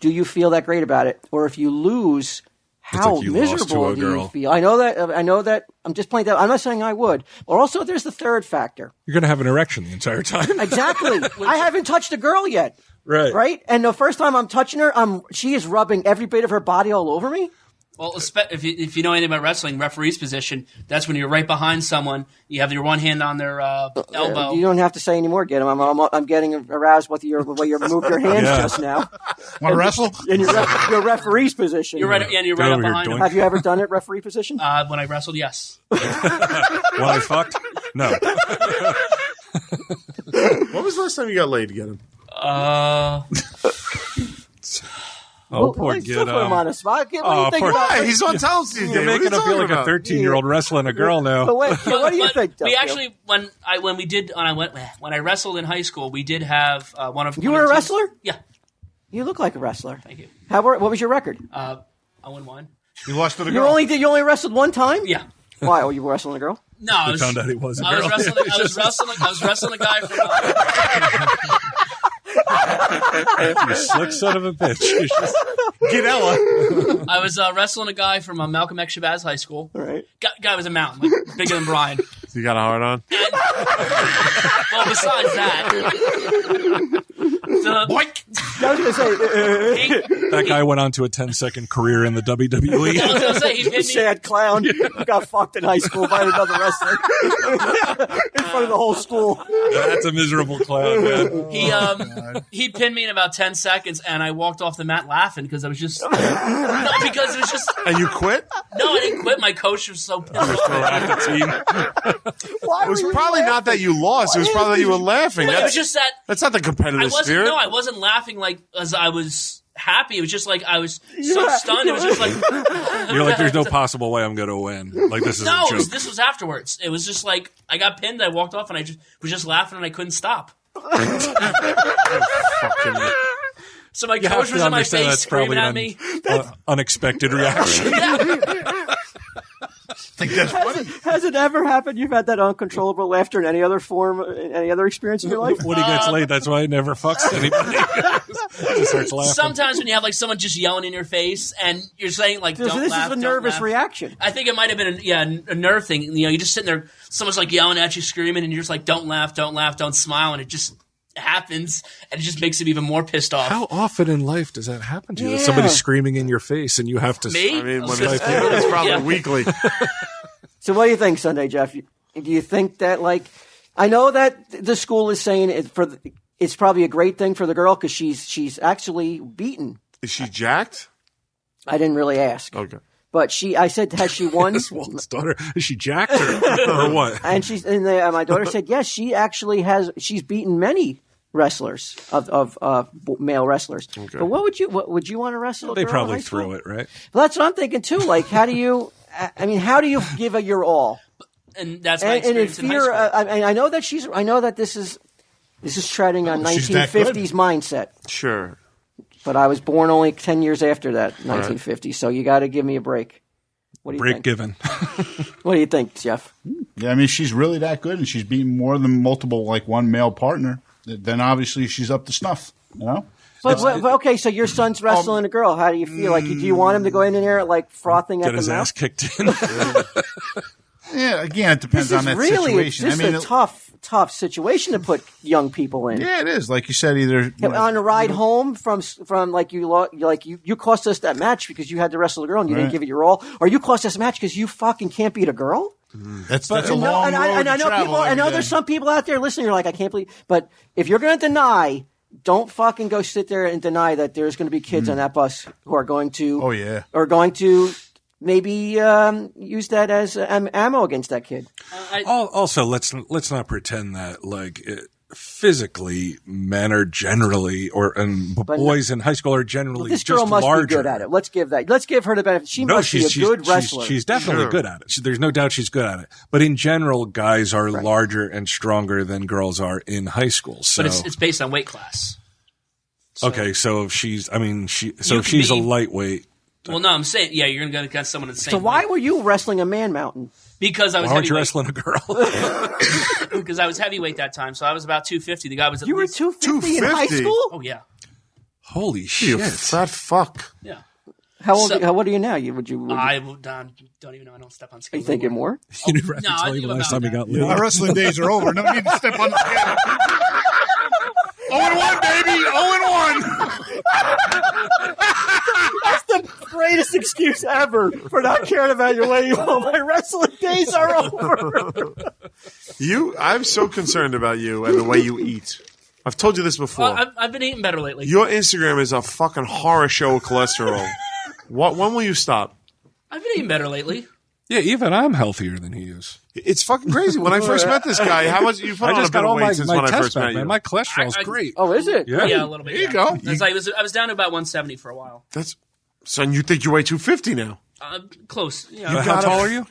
do you feel that great about it? Or if you lose, how like you lost to miserable a do girl. you feel? I know that. I'm just pointing out. I'm not saying I would. Or also, there's the third factor. You're going to have an erection the entire time. Exactly. I haven't touched a girl yet. Right. Right? And the first time I'm touching her, she is rubbing every bit of her body all over me. Well, if you know anything about wrestling, referee's position, that's when you're right behind someone. You have your one hand on their elbow. You don't have to say anymore, Get him. I'm getting aroused with the way you moved your hands just now. Want to wrestle? In your referee's position. You're right, and you're right Get up over here, behind Doink. them. Have you ever done it, referee position? When I wrestled, yes. When I fucked? No. What was the last time you got laid to get him? Poor Let's kid. still put him on a spot. What do you think poor- about Why? He's on television. You're making him feel like a 13-year-old wrestling a girl now. But wait, what do you think? We Dale? actually, when I wrestled in high school, we did have one of. You were a wrestler? Yeah, You look like a wrestler. thank you. What was your record? 0-1. You lost to the You girl. only wrestled one time? Yeah. Why? Oh, you were wrestling a girl? No, I We was, found out he was a I girl. was wrestling a guy from. You slick son of a bitch. Get Ella. I was wrestling a guy from Malcolm X Shabazz High School. All right. Guy was a mountain, like bigger than Brian. You got a hard on? Well, besides that, Boink. I was going to say, That guy went on to a 10-second career in the I WWE. was gonna say he hit me. sad clown who got fucked in high school by another wrestler in front of the whole school. That's a miserable clown, man. He pinned me in about 10 seconds, and I walked off the mat laughing because I was just because it was just And you quit? no, I didn't quit. My coach was so pissed off. At the team. Why It was were you probably not that you lost. It was probably that you were laughing. But it was That's, just that that's not the I competitive wasn't. spirit. No, I wasn't laughing like as I was happy. It was just like I was so Yeah. stunned. It was just like You're like, there's no possible way I'm going to win. Like, this is no. a joke. This was afterwards. It was just like I got pinned. I walked off, and I was just laughing, and I couldn't stop. Fucking- So my You have coach to was in my understand face that's probably screaming at an me. unexpected reaction. think that's funny. Has it ever happened you've had that uncontrollable laughter in any other form, in any other experience in your life? When he gets laid, that's why he never fucks anybody. He just starts laughing. Sometimes when you have like someone just yelling in your face, and you're saying like, This "Don't is laugh, a don't nervous laugh." reaction. I think it might have been a nerve thing. You know, you're just sitting there, someone's like yelling at you, screaming, and you're just like, don't laugh, don't smile, and it just happens, and it just makes him even more pissed off. How often in life does that happen to you? Yeah. Somebody's screaming in your face and you have to... Me? I mean, when Okay. it's probably Yeah. weekly. So what do you think, Sunday Jeff? Do you think that, like, I know that the school is saying it's probably a great thing for the girl because she's actually beaten. Is she jacked? I didn't really ask, Okay. but I said, has she won? This Walt's daughter, is she jacked or what? And my daughter said, yes, she actually she's beaten many wrestlers of male wrestlers. Okay. But what would you want to wrestle? a They girl in probably high school? threw it, right? Well, that's what I'm thinking too. Like, how do you give it your all? And that's my And in experience in high fear, school. I know that this is treading on She's that good. 1950s mindset. Sure. But I was born only 10 years after that, 1950. So you got to give me a break. What do you Break think? given. What do you think, Jeff? Yeah, I mean, she's really that good, and she's beaten more than multiple, like one male partner. Then obviously she's up to snuff. You know. But okay, so your son's wrestling a girl. How do you feel? Like, do you want him to go in there like frothing Get at the his mouth? ass kicked in. Yeah, again, it depends This on is that really situation. this is a tough situation to put young people in. Yeah, it is. Like you said, either On a ride home from like you cost us that match because you had to wrestle a girl and you didn't give it your all, or you cost us a match because you fucking can't beat a girl. That's a long road I know to travel people. I know every there's day. some people out there listening. You're like, I can't believe. But if you're going to deny, don't fucking go sit there and deny that there's going to be kids on that bus who are going to. Oh, yeah. Are going to maybe use that as ammo against that kid. Also, let's not pretend that physically men are generally boys in high school are generally This just girl must larger. be good at it. Let's give her the benefit. She must be a good wrestler. She's definitely good at it. There's no doubt she's good at it. But in general, guys are larger and stronger than girls are in high school. So. But it's based on weight class. So, okay, so if she's a lightweight. Well, no, I'm saying, yeah, you're going to go against someone in the same So why weight. were you wrestling a man mountain? Because I was Why weren't you heavyweight. wrestling a girl? Because I was heavyweight that time, so I was about 250. The guy was at You were least 250 in high 250? school? Oh yeah, Holy You shit! fat fuck. yeah. How old? So- How old are you now? Would you I don't even know. I don't step on are scale. you thinking more? You never have to No, I tell you think the last about time you got that. laid. My wrestling days are over. No need to step on the scale. 0-1, baby. 0-1. That's the greatest excuse ever for not caring about your weight. Well, my wrestling days are over. I'm so concerned about you and the way you eat. I've told you this before. I've been eating better lately. Your Instagram is a fucking horror show of cholesterol. When will you stop? I've been eating better lately. Yeah, even I'm healthier than he is. It's fucking crazy. When I first met this guy, how much you put I on a just bit got of all weight my since when I tests first back, met you? man. My cholesterol's I- great. Oh, is it? Yeah. Yeah, a little bit. There you yeah. go. It's like I was down to about 170 for a while. That's son. You think you weigh 250 now? Close. Yeah. How tall are you?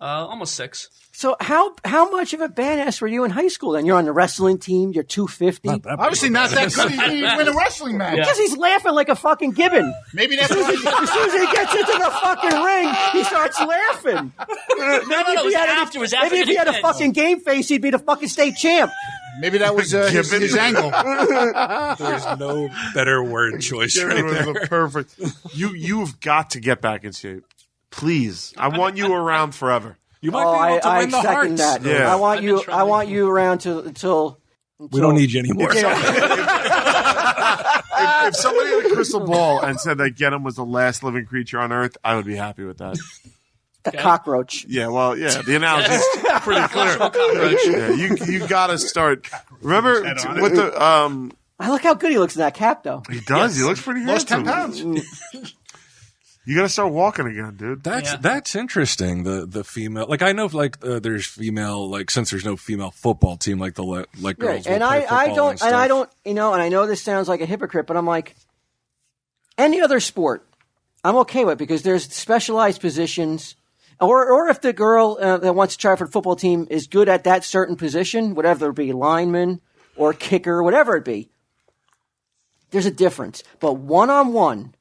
Almost 6. So how much of a badass were you in high school? Then you're on the wrestling team. You're 250. Obviously not that good. He didn't win a wrestling match. Because he's laughing like a fucking gibbon. Maybe that's why. As soon as he gets into the fucking ring, he starts laughing. No, it was afterwards. After Maybe if he had a the fucking game face, he'd be the fucking state champ. Maybe that was his angle. There's no better word choice right It was there. the perfect. You've got to get back in shape, please. I want you around forever. You might be able to I win the second hearts. that. Yeah. I want I've been you. I trying. want you around until We don't need you anymore. If somebody had a crystal ball and said that Genom was the last living creature on Earth, I would be happy with that. the cockroach. Yeah, well, yeah, the analogy's pretty clear. Yeah, you got to start. Remember with the I look how good he looks in that cap, though. he does. He looks pretty Lost 10 handsome. pounds. You got to start walking again, dude. That's interesting. The female, like I know, there's female, since there's no female football team, like girls. Right. will And play I football don't, and stuff. and I don't, and I know this sounds like a hypocrite, but I'm like, any other sport, I'm okay with because there's specialized positions, or if the girl that wants to try for the football team is good at that certain position, whatever it be, lineman or kicker, whatever it be, there's a difference. But one-on-one,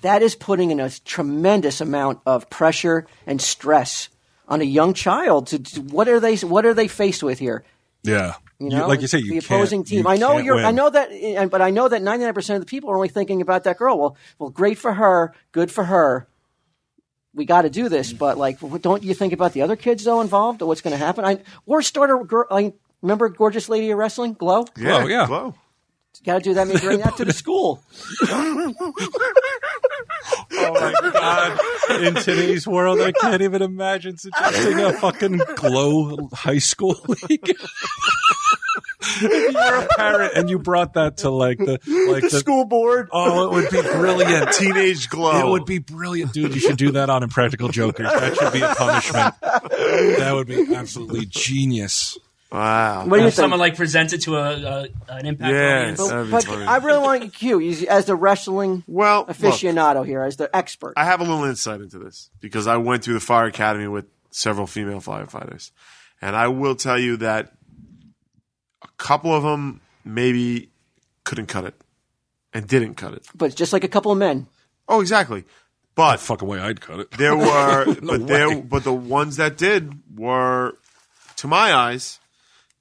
that is putting in a tremendous amount of pressure and stress on a young child. What are they faced with here? Yeah, You know, like you say, you the opposing can't- team. you I know can't you're. win. I know that. But I know that 99% of the people are only thinking about that girl. Well, great for her. Good for her. We got to do this. But don't you think about the other kids though involved or what's going to happen? Or start a girl. Remember Gorgeous Lady of Wrestling, Glow? Glow, yeah. Glow. Got to do that. Maybe bring that to the school. Oh my god! In today's world, I can't even imagine suggesting a fucking Glow high school league. If you're a parent and you brought that to the School board. oh, it would be brilliant. Teenage Glow. It would be brilliant, dude. You should do that on Impractical Jokers. That should be a punishment. That would be absolutely genius. Wow. What do you If think? someone presents it to an impact Yeah. audience. That'd be But funny. I really want you as the wrestling Well, look, aficionado here, as the expert. I have a little insight into this because I went through the fire academy with several female firefighters, and I will tell you that a couple of them maybe couldn't cut it and didn't cut it. But it's just like a couple of men. Oh, exactly. But Fucking way I'd cut it. there were, way. but the ones that did were, to my eyes,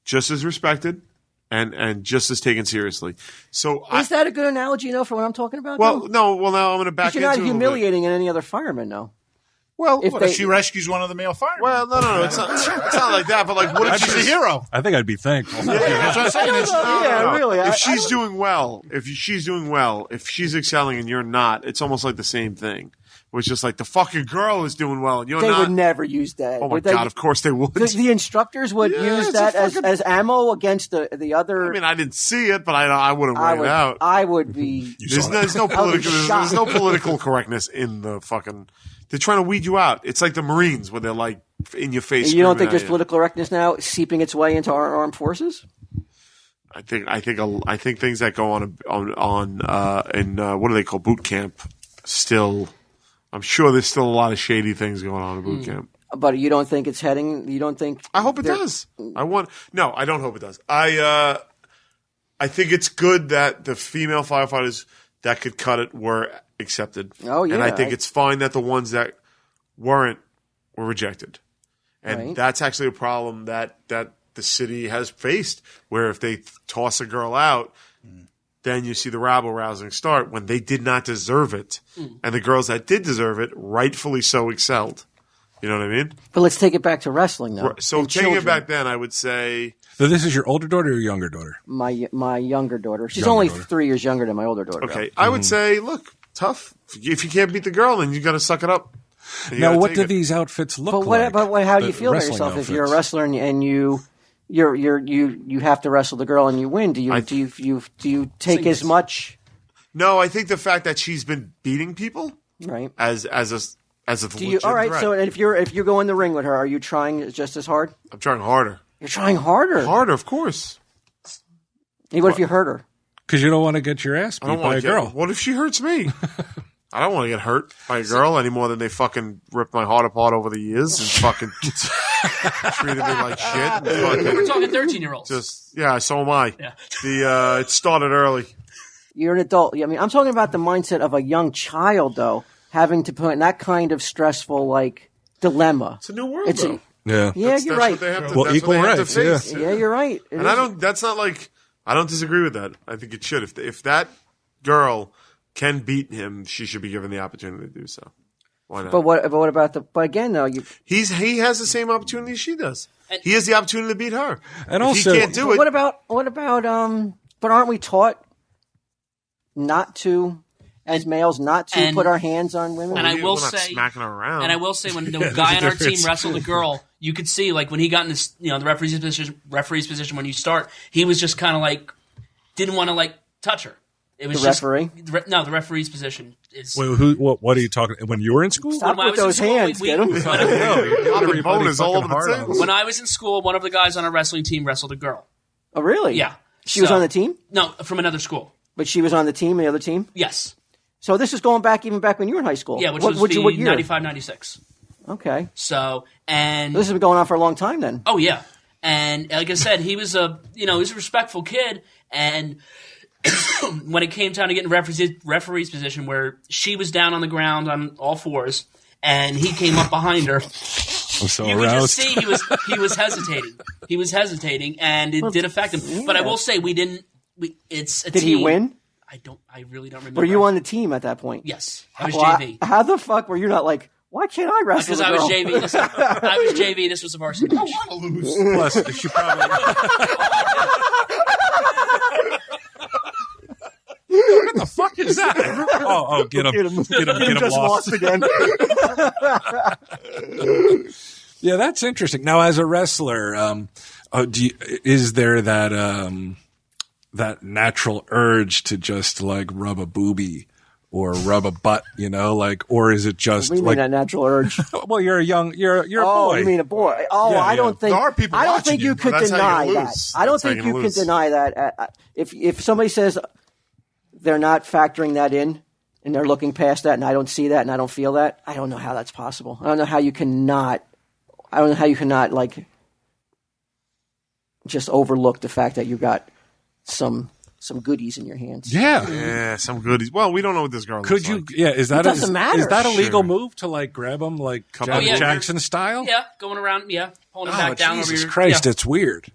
just as respected and just as taken seriously. So Is that a good analogy, for what I'm talking about? well, though? no, well now I'm going to back Because you're into not it a little bit. humiliating any other fireman, though. Well, if what they, if she rescues one of the male firemen? Well, no. It's not like that. But like, what if She's a hero. I think I'd be thankful. That's what I'm saying. really. If she's doing well, if she's excelling and you're not, it's almost like the same thing. It's just like the fucking girl is doing well and you're they not. would never use that. Oh my God! Of course they would. The instructors would use that as ammo against the other. I mean, I didn't see it, but I wouldn't weigh it out. I would be. There's no political correctness in the fucking. They're trying to weed you out. It's like the Marines where they're like in your face. You don't think there's political correctness now seeping its way into our armed forces? I think things that go on in what do they call boot camp still. I'm sure there's still a lot of shady things going on in boot camp. But you don't think it's heading? You don't think? I hope it does. I don't hope it does. I think it's good that the female firefighters that could cut it were accepted. Oh yeah, and I think it's fine that the ones that weren't were rejected, and that's actually a problem that the city has faced. Where if they toss a girl out, then you see the rabble rousing start when they did not deserve it, and the girls that did deserve it, rightfully so, excelled. You know what I mean? But let's take it back to wrestling, though. So taking it back then, I would say. So this is your older daughter or your younger daughter? My younger daughter. She's only 3 years younger than my older daughter. Okay, I would say, look, tough. If you can't beat the girl, then you got to suck it up. Now, what do these outfits look like? But how do you feel about yourself outfits? if you're a wrestler and you have to wrestle the girl and you win? Do you take as much? No, I think the fact that she's been beating people, right, as a legit all right, threat. so if you go in the ring with her, are you trying just as hard? I'm trying harder. You're trying harder. Harder, of course. Hey, what if you hurt her? Because you don't want to get your ass beat by a girl. What if she hurts me? I don't want to get hurt by a girl any more than they fucking ripped my heart apart over the years and fucking treated me like shit. And We're talking 13-year-olds. So am I. Yeah. It started early. You're an adult. I mean, I'm talking about the mindset of a young child, though, having to put in that kind of stressful dilemma. It's a new world, though. Yeah, you're right. Equal rights. Yeah, you're right. And I don't disagree with that. I think it should. If that girl can beat him, she should be given the opportunity to do so. Why not? But what about But again, though, he has the same opportunity as she does. He has the opportunity to beat her. And if also, he can't do it. What about? But aren't we taught not to, as males, not to put our hands on women? And we're not smacking her around. And I will say, when the guy on our team wrestled a girl, you could see when he got in this, the referee's position when you start, he was just kind of didn't want to touch her. It was the referee? The referee's position is. Wait, what are you talking? When you were in school? Stop with those hands. Get them. Everybody's all over the table. When I was in school, one of the guys on our wrestling team wrestled a girl. Oh, really? Yeah. She was on the team? No, from another school. But she was on the team, the other team? Yes. So this is going back even back when you were in high school? Yeah, which what was year? 95, 96. Okay. So, and... This has been going on for a long time then. Oh, yeah. And like I said, he was a respectful kid, and when it came time to get in referee's position where she was down on the ground on all fours, and he came up behind her... So you could just see he was hesitating. He was hesitating, and it did affect him. Yeah. But I will say it's a team. Did he win? I really don't remember. Were you on the team at that point? Yes, I was JV. How the fuck were you not why can't I wrestle? Because I was JV. I was JV. This was a varsity match. I want to lose. Plus, she probably. What the fuck is that? Oh, get him just lost again. Yeah, that's interesting. Now, as a wrestler, is there that that natural urge to just rub a boobie or rub a butt, or is it just that natural urge? Well, you're a boy. You mean a boy? Oh, yeah, I don't think. There are people I don't think you could deny that. I don't think you can deny that. If somebody says they're not factoring that in and they're looking past that, and I don't see that and I don't feel that, I don't know how that's possible. I don't know how you cannot just overlook the fact that you got some some goodies in your hands. Yeah. Yeah, some goodies. Well, we don't know what this girl Could looks you? like. Yeah. Is that doesn't matter. Is that a legal Sure. move to like grab them like Couple- Janet Oh, yeah. Jackson style? Yeah, going around, pulling him Oh, back down Jesus over your Christ, yeah. it's weird.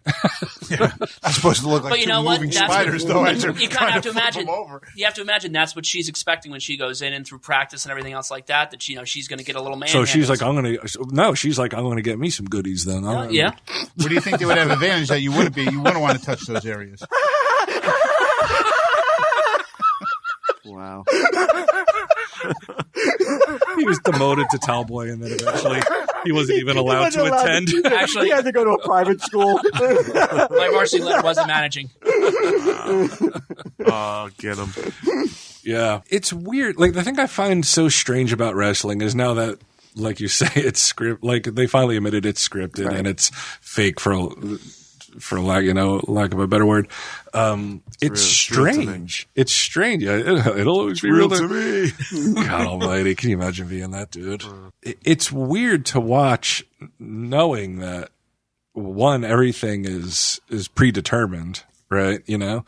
That's supposed to look like But you two know what? moving That's spiders, what, though. As you you're kind of have to flip imagine. them over. You have to imagine that's what she's expecting when she goes in and through practice and everything else like that. That she's going to get a little man. So she's like, I'm gonna get me some goodies then. yeah. What do you think they would have advantage that you wouldn't be? You wouldn't want to touch those areas. Wow. He was demoted to towel boy, and then eventually he wasn't even allowed to attend. Actually, He had to go to a private school. my varsity letter wasn't managing. Oh, get him. Yeah, it's weird. Like the thing I find so strange about wrestling is now that, like you say, it's script. Like they finally admitted it's scripted and it's fake for lack of a better word. It's real to me. strange. It's strange. Yeah, it'll always be Real real to me. God almighty. Can you imagine being that dude? It's weird to watch knowing that one, everything is predetermined, right? You know?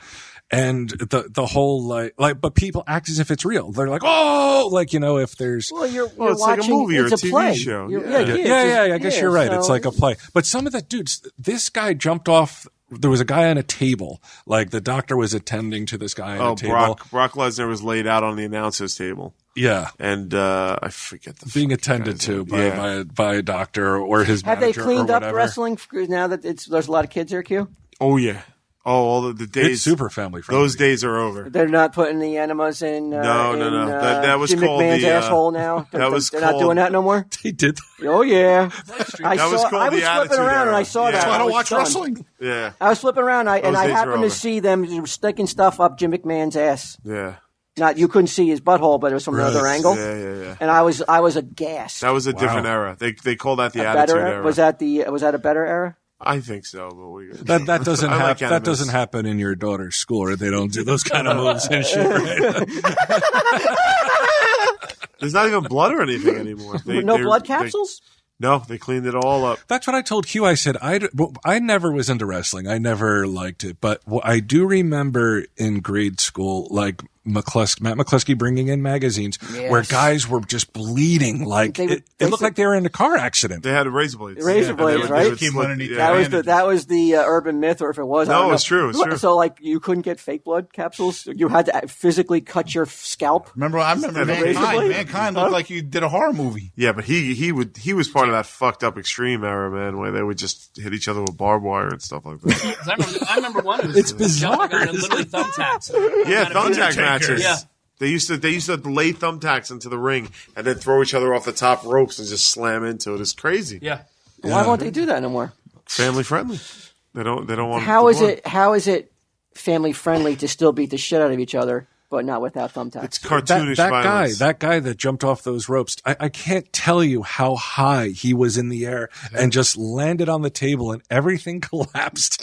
And the whole like, but people act as if it's real. They're like, oh, like, you know, if there's, Well, you're Well, it's like a watching, movie or it's a TV play. show. You're- Yeah. kids, yeah, I guess you're right. It's so- like a play. But some of the dudes, this guy jumped off. There was a guy on a table. Like the doctor was attending to this guy on a table. Brock Lesnar was laid out on the announcer's table. Yeah. And I forget the Being fucking attended guy's to name. by a doctor or his Have they manager cleaned or up whatever. wrestling now that there's a lot of kids there, Q? Oh, yeah. Oh, all the days. It's super family friendly. Those days are over. They're not putting the enemas in. No. That was Jim called McMahon's the, asshole now. that was They're not called- doing that no more. They did. Oh yeah, I That was saw. called I was the flipping Attitude around and Era. I saw Yeah. that. So I don't was watch stunned. wrestling. Yeah. I was flipping around and I days are happened to over. see them sticking stuff up Jim McMahon's ass. Yeah. Not you couldn't see his butthole, but it was from Right. another angle. Yeah. And I was aghast. That was a different era. They called that the A Attitude better Era. was that a better era? I think so, but we That doesn't I like that animus. doesn't happen in your daughter's school, or they don't do those kind of moves and shit. Right? There's not even blood or anything anymore. No blood capsules? No, they cleaned it all up. That's what I told Q. I said I never was into wrestling. I never liked it, but I do remember in grade school, like Matt McCluskey bringing in magazines where guys were just bleeding, like it looked like they were in a car accident. They had razor blades. Razor And blades, they would- right? they would Keep slip- underneath yeah. That was the urban myth, or if it was, I No, don't know. it's true, it's true. So, like, you couldn't get fake blood capsules. You had to physically cut your scalp. I remember razor Mankind. blade? Mankind looked like you did a horror movie. Yeah, but he was part of that fucked up extreme era, man, where they would just hit each other with barbed wire and stuff like that. 'Cause I remember one. Who was It's bizarre. jumping on literally thumbtacks. Yeah, thumbtack matches. Yeah. They used to lay thumbtacks into the ring and then throw each other off the top ropes and just slam into it. It's crazy. Yeah. Why won't they do that no more? Family friendly. They don't want. How the is blood. it? How is it family friendly to still beat the shit out of each other, but not without thumbtacks? It's cartoonish violence. that guy that jumped off those ropes, I can't tell you how high he was in the air and just landed on the table and everything collapsed.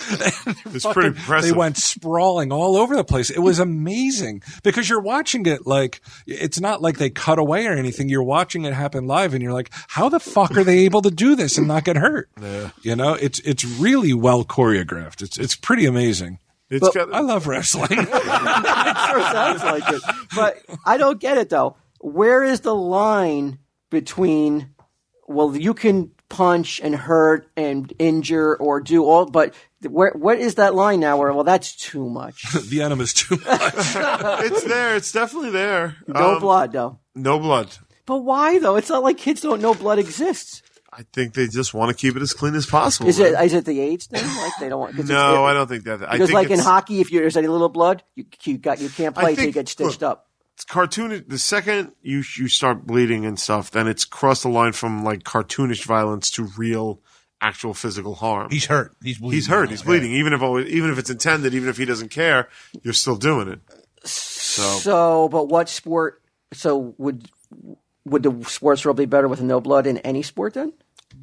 It's pretty impressive. They went sprawling all over the place. It was amazing because you're watching it like it's not like they cut away or anything. You're watching it happen live and you're like, how the fuck are they able to do this and not get hurt? Yeah. You know, it's really well choreographed. It's pretty amazing. It's got, I love wrestling. It sure sounds like it. But I don't get it, though. Where is the line between, well, you can punch and hurt and injure or do all, but what is that line now where, well, that's too much? The enemy's too much. it's there. It's definitely there. No blood, though. No blood. But why, though? It's not like kids don't know blood exists. I think they just want to keep it as clean as possible. Is man. it the AIDS thing? Like they don't want? No, I don't think that. I Because think like in it's- hockey, if there's any little blood, you can't play until you think- get stitched look, up. It's cartoon. The second you start bleeding and stuff, then it's crossed the line from like cartoonish violence to real, actual physical harm. He's hurt. He's bleeding. He's hurt. He's bleeding. Even if it's intended, even if he doesn't care, you're still doing it. So, but what sport? So would the sports world be better with no blood in any sport then?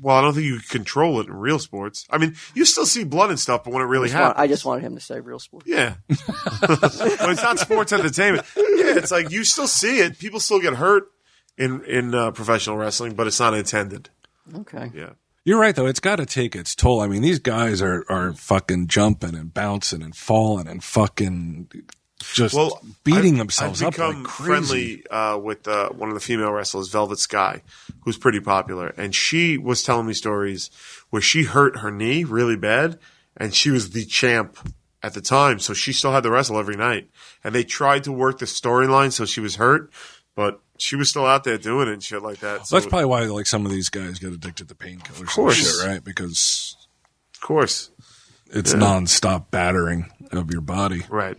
Well, I don't think you can control it in real sports. I mean, you still see blood and stuff, but when it really happens, I just wanted him to say real sport. yeah. But it's not sports entertainment. Yeah, it's like you still see it. People still get hurt in professional wrestling, but it's not intended. Okay. Yeah. You're right, though. It's got to take its toll. I mean, these guys are fucking jumping and bouncing and falling and fucking just beating themselves I've up like become crazy. friendly with one of the female wrestlers, Velvet Sky, who's pretty popular. And she was telling me stories where she hurt her knee really bad, and she was the champ at the time, so she still had to wrestle every night. And they tried to work the storyline so she was hurt, but she was still out there doing it and shit like that. So That's probably why like some of these guys get addicted to painkillers and shit, right? Because of course, it's nonstop battering of your body. Right.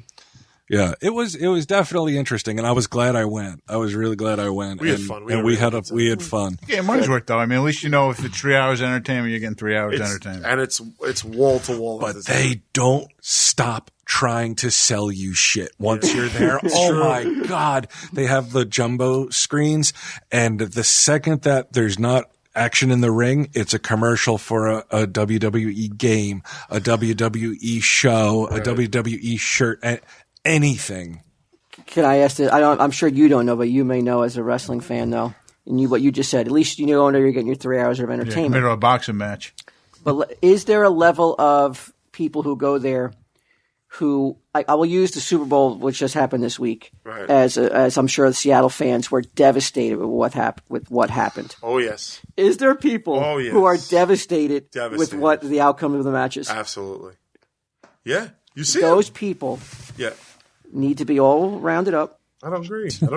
Yeah, it was definitely interesting, and I was glad I went. I was really glad I went. We had fun. And we had fun. Yeah, money's worth though. I mean, at least you know if it's 3 hours entertainment, you're getting 3 hours entertainment. And it's wall to wall. But they don't stop trying to sell you shit once you're there. Oh my God. They have the jumbo screens, and the second that there's not action in the ring, it's a commercial for a WWE game, a WWE show, a WWE shirt, anything. Can I ask this? I'm sure you don't know, but you may know as a wrestling fan, though. And what you just said, at least you know you're getting your 3 hours of entertainment. Compared to a boxing match. But is there a level of people who go there who I will use the Super Bowl, which just happened this week, as I'm sure the Seattle fans were devastated with what happened. Oh yes. Is there people who are devastated with what the outcome of the match is? Absolutely. Yeah, you see those people. Yeah. Need to be all rounded up. I don't agree with you.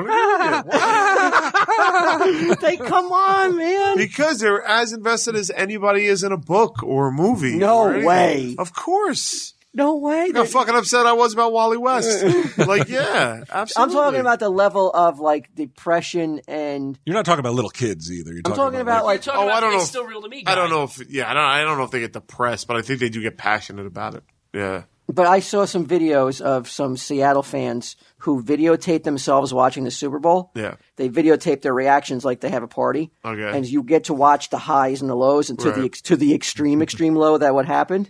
Come on, man. Because they're as invested as anybody is in a book or a movie. No way. Of course. No way. Look how fucking upset I was about Wally West. Like, yeah, absolutely. I'm talking about the level of like depression and. You're not talking about little kids either. I'm talking about like. Oh, I don't know. It's still real to me. I don't know if. Yeah, I don't know if they get depressed, but I think they do get passionate about it. Yeah. But I saw some videos of some Seattle fans who videotaped themselves watching the Super Bowl. Yeah. They videotape their reactions like they have a party. Okay. And you get to watch the highs and the lows and to the extreme low that what happened.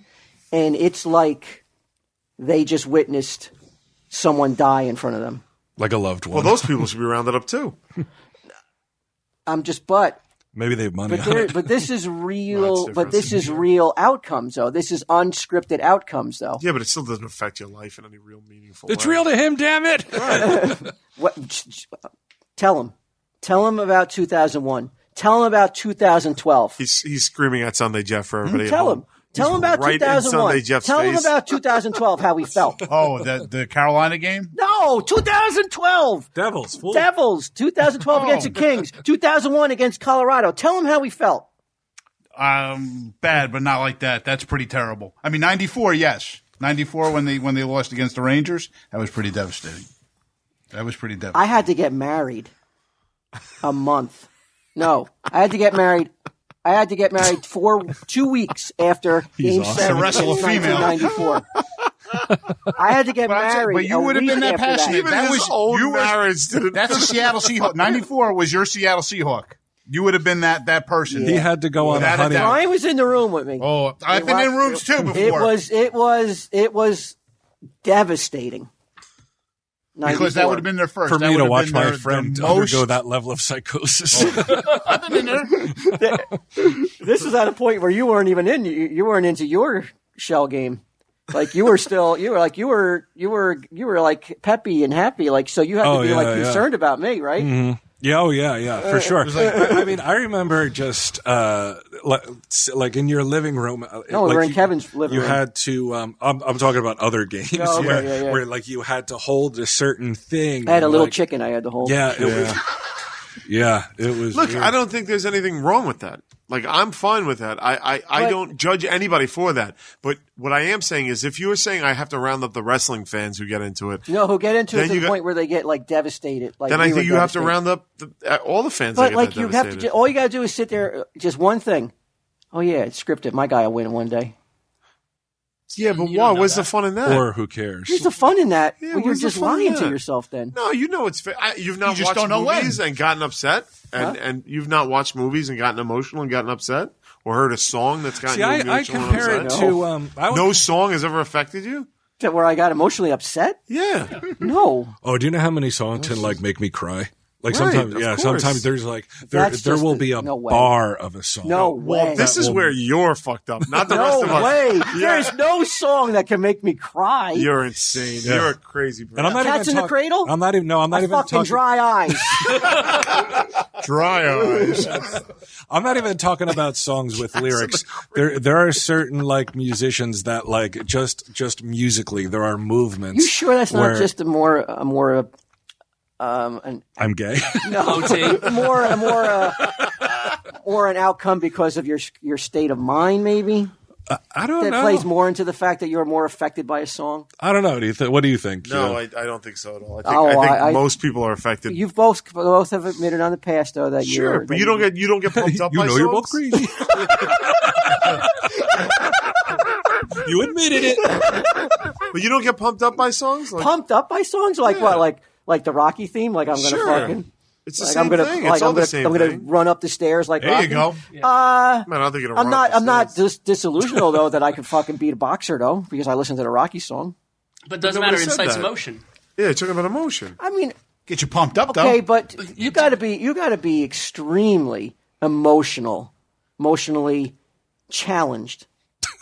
And it's like they just witnessed someone die in front of them. Like a loved one. Well, those people should be rounded up too. Maybe they have money but this is real. But this is real outcomes, though. This is unscripted outcomes, though. Yeah, but it still doesn't affect your life in any real meaningful way. It's real to him, damn it! What? Tell him about 2001. Tell him about 2012. He's screaming at Sunday Jeff for everybody. Tell him. Tell him about 2001. Tell him about 2012. How he felt. Oh, the Carolina game? No, 2012. Devils. 2012 against the Kings. 2001 against Colorado. Tell him how he felt. Bad, but not like that. That's pretty terrible. I mean, 94, yes. 94 when they lost against the Rangers. That was pretty devastating. I had to get married a month. No, I had to get married for 2 weeks after Game 7 wrestle a female. 1994. I had to get married. But you would have been that passionate. That was old marriage. That's a Seattle Seahawk. 94 was your Seattle Seahawk. You would have been that person. He had to go on a honeymoon. Brian was in the room with me. Oh, I've been in rooms too before. It was devastating. Because that would have been their first. For me to watch my friend undergo that level of psychosis. I've been in there. This was at a point where you weren't even you weren't into your shell game. Like you were like peppy and happy. Like, so you had to be concerned about me, right? Mm-hmm. Yeah, for sure. I mean, I remember just like in your living room. No, we were in Kevin's living room. You had to. I'm talking about about other games where like you had to hold a certain thing. I had a little chicken I had to hold. Yeah, it was. Yeah, it was. Look, weird. I don't think there's anything wrong with that. Like, I'm fine with that. I don't judge anybody for that. But what I am saying is, if you were saying I have to round up the wrestling fans who get into it, who get into it to the point where they get like devastated. Like, then I think you have to round up all the fans. But like, you have to. All you got to do is sit there. Just one thing. Oh yeah, it's scripted. My guy will win one day. Yeah, but why? What's the fun in that? Or who cares? Where's the fun in that? Yeah, well, you're just lying to yourself then. No, you know it's you've not watched movies and gotten upset, and you've not watched movies and gotten emotional and gotten upset, or heard a song that's gotten you emotional and upset. I compare it to no song has ever affected you. Where I got emotionally upset? Yeah. No. Oh, do you know how many songs can like make me cry? Like Right, sometimes, of yeah, course. sometimes there's like there That's there just will the- be a no way. bar of a song. No way. This is where you're fucked up, not the No rest of us. way. Yeah. There's no song that can make me cry. You're insane. Yeah. You're a crazy person. And I'm not Cats even in the Cradle? I'm not even. No, I'm not I even fucking talking. dry eyes. Dry eyes. I'm not even talking about songs with lyrics. There are certain like musicians that like just musically there are movements. You sure that's not where- just an I'm gay. OT. or an outcome because of your state of mind, maybe I don't that know. plays more into the fact that you're more affected by a song. I don't know. What do you think? No, Joe? I don't think so at all. I Oh, think I- most people are affected. You've both have admitted on the past though that Sure, you're but that you don't get pumped up. You by know you're both songs? crazy. You admitted it. But you don't get pumped up by songs. Like, pumped up by songs like Yeah. what like the Rocky theme. Like I'm gonna Sure. fucking. it's the Like same I'm gonna, thing. like It's all I'm the gonna, same I'm gonna thing. run up the stairs like There Rocky. you go. Man, I don't think you're gonna I'm run not. up I'm the not stairs. disillusional though that I could fucking beat a boxer though because I listened to the Rocky song. But it doesn't Nobody matter. It said incites that. emotion. Yeah, you're talking about emotion. I mean, Get you pumped up, okay, though. but you got to be extremely emotionally challenged.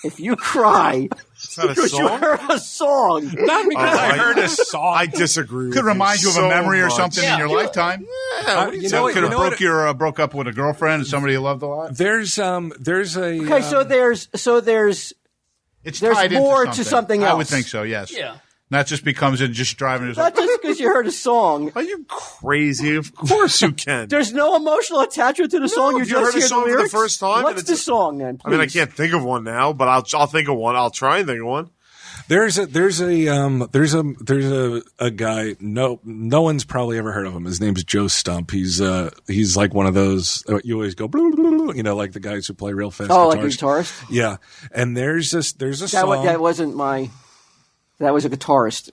If you cry It's not a because you song. heard a song, Not because I heard a song. I disagree. with Could remind you of so a memory or much. something in your lifetime. Yeah, what are you you know talking what- Could have about? broke up with a girlfriend and somebody you loved a lot. There's a okay. So there's It's There's tied more into to something I would else. think so. Yes. Yeah. Not just becomes it just driving us. not just because you heard a song. Are you crazy? Of course you can. There's no emotional attachment to the song. You if you just heard a hear song the for the lyrics. first time and What's it's- the song then? I mean, I please? can't think of one now, but I'll think of one. I'll try and think of one. There's a guy. No one's probably ever heard of him. His name's Joe Stump. He's like one of those you always go you know, like the guys who play real fast. Oh, like a guitars. guitarist. Yeah, and there's a That song. that wasn't my. That was a guitarist.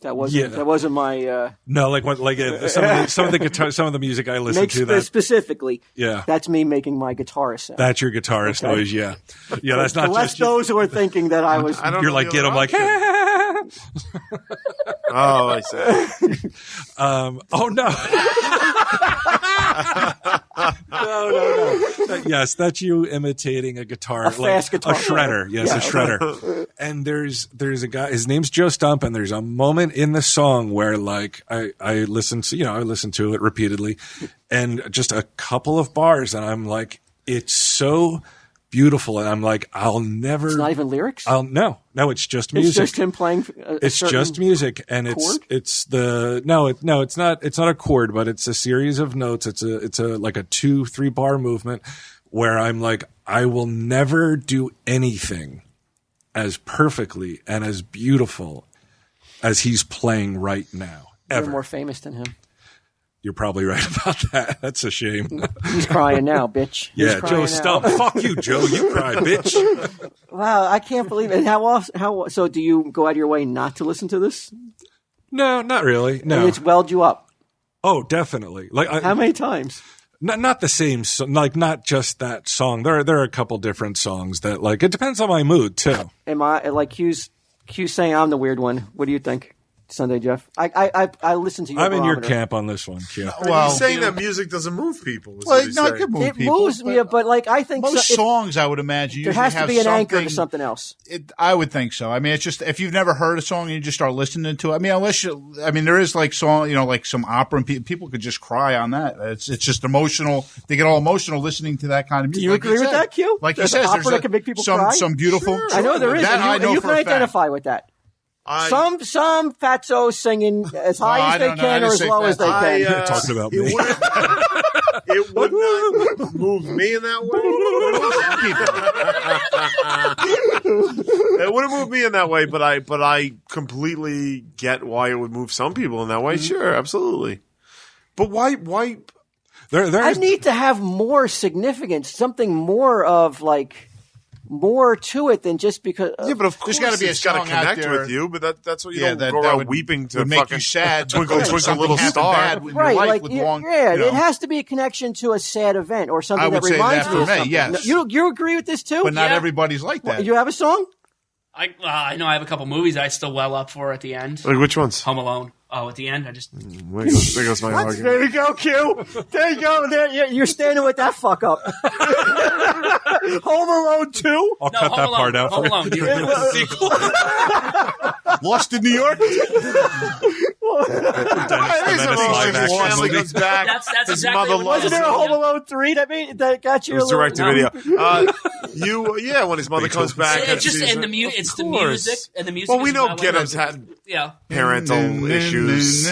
That wasn't. Yeah. That wasn't my. No, like what? Like some of the guitar, some of the music I listen Make to. That specifically. Yeah. That's me making my guitarist sound. that's your guitarist Okay. noise. Yeah, yeah. That's not Unless just you. those who are thinking that I was. I don't You're know like the get other them like. option. Oh, I see. Oh no. No. Yes, that's you imitating a guitar, fast guitar a shredder. Yes, a shredder. And there's a guy. His name's Joe Stump, and there's a moment in the song where like I listen to it repeatedly, and just a couple of bars, and I'm like, it's so beautiful, and I'm like, I'll never. It's not even lyrics. No, it's just It's music. just him playing. It's just music, and chord? it's not a chord, but it's a series of notes. It's a like a 2-3 bar movement where I'm like, I will never do anything as perfectly and as beautiful as he's playing right now. You're Ever. more famous than him. You're probably right about that. That's a shame. He's crying now, bitch. He's Yeah, crying Joe now. Stump. Fuck you, Joe. You cry, bitch. Wow, I can't believe it. How? So, do you go out of your way not to listen to this? No, not really. No. It's welled you up. Oh, definitely. Like How many times? Not the same, like not just that song. There are a couple different songs that like it depends on my mood too. Am I like Q's saying I'm the weird one? What do you think, Sunday Jeff? I listen to your I'm in your barometer. camp on this one, Q. Well, He's saying that music doesn't move people. Is well, what he's no, it saying. could move It people. moves me, but like I think most so, songs, I would imagine, there usually has to have be an anchor to something- something else. I would think so. I mean, it's just if you've never heard a song and you just start listening to it. I mean, there is like song, like some opera, and people could just cry on that. It's just emotional. They get all emotional listening to that kind of music. Do you Like agree with said. that, Q? Like you There's said, an opera that can make people cry? some beautiful. I know there is. That I know you for can a fact. identify with that. Some fatzos singing as high I as they don't know. I can or didn't as say low as they fatso. can. Talking about it me. It would not move me in that way. It wouldn't move me in that way, but I completely get why it would move some people in that way. Sure, absolutely. But why? I There's need to have more significance, something more of like more to it than just because. Yeah, but of course, There's gotta be a it's got to song out connect there. with you. But that's what you Yeah, don't that go that around would weeping to would make fucking you sad. twinkle, because twinkle, something little happened star. bad in your Right, life like with yeah, long, it has to be a connection to a sad event or something I would that say reminds that me for of me, something. yes. You agree with this too? but not Yeah. everybody's like that. You have a song? I know I have a couple movies I still well up for at the end. Like which ones? Home Alone. Oh, at the end, I just There goes my argument. There you go, Q. There you go. There, you're standing with that fuck up. Home Alone 2? I'll no. cut Home that Alone, part out. Home Alone. The sequel. Lost in New York. Family comes back. That's His exactly mother what it loves Wasn't there a Home Alone 3 that got you It was a little... direct to video. When his mother comes back, It's just in the it's the music and the music. Well, we is know my way Get-Em's of- had Yeah. parental issues,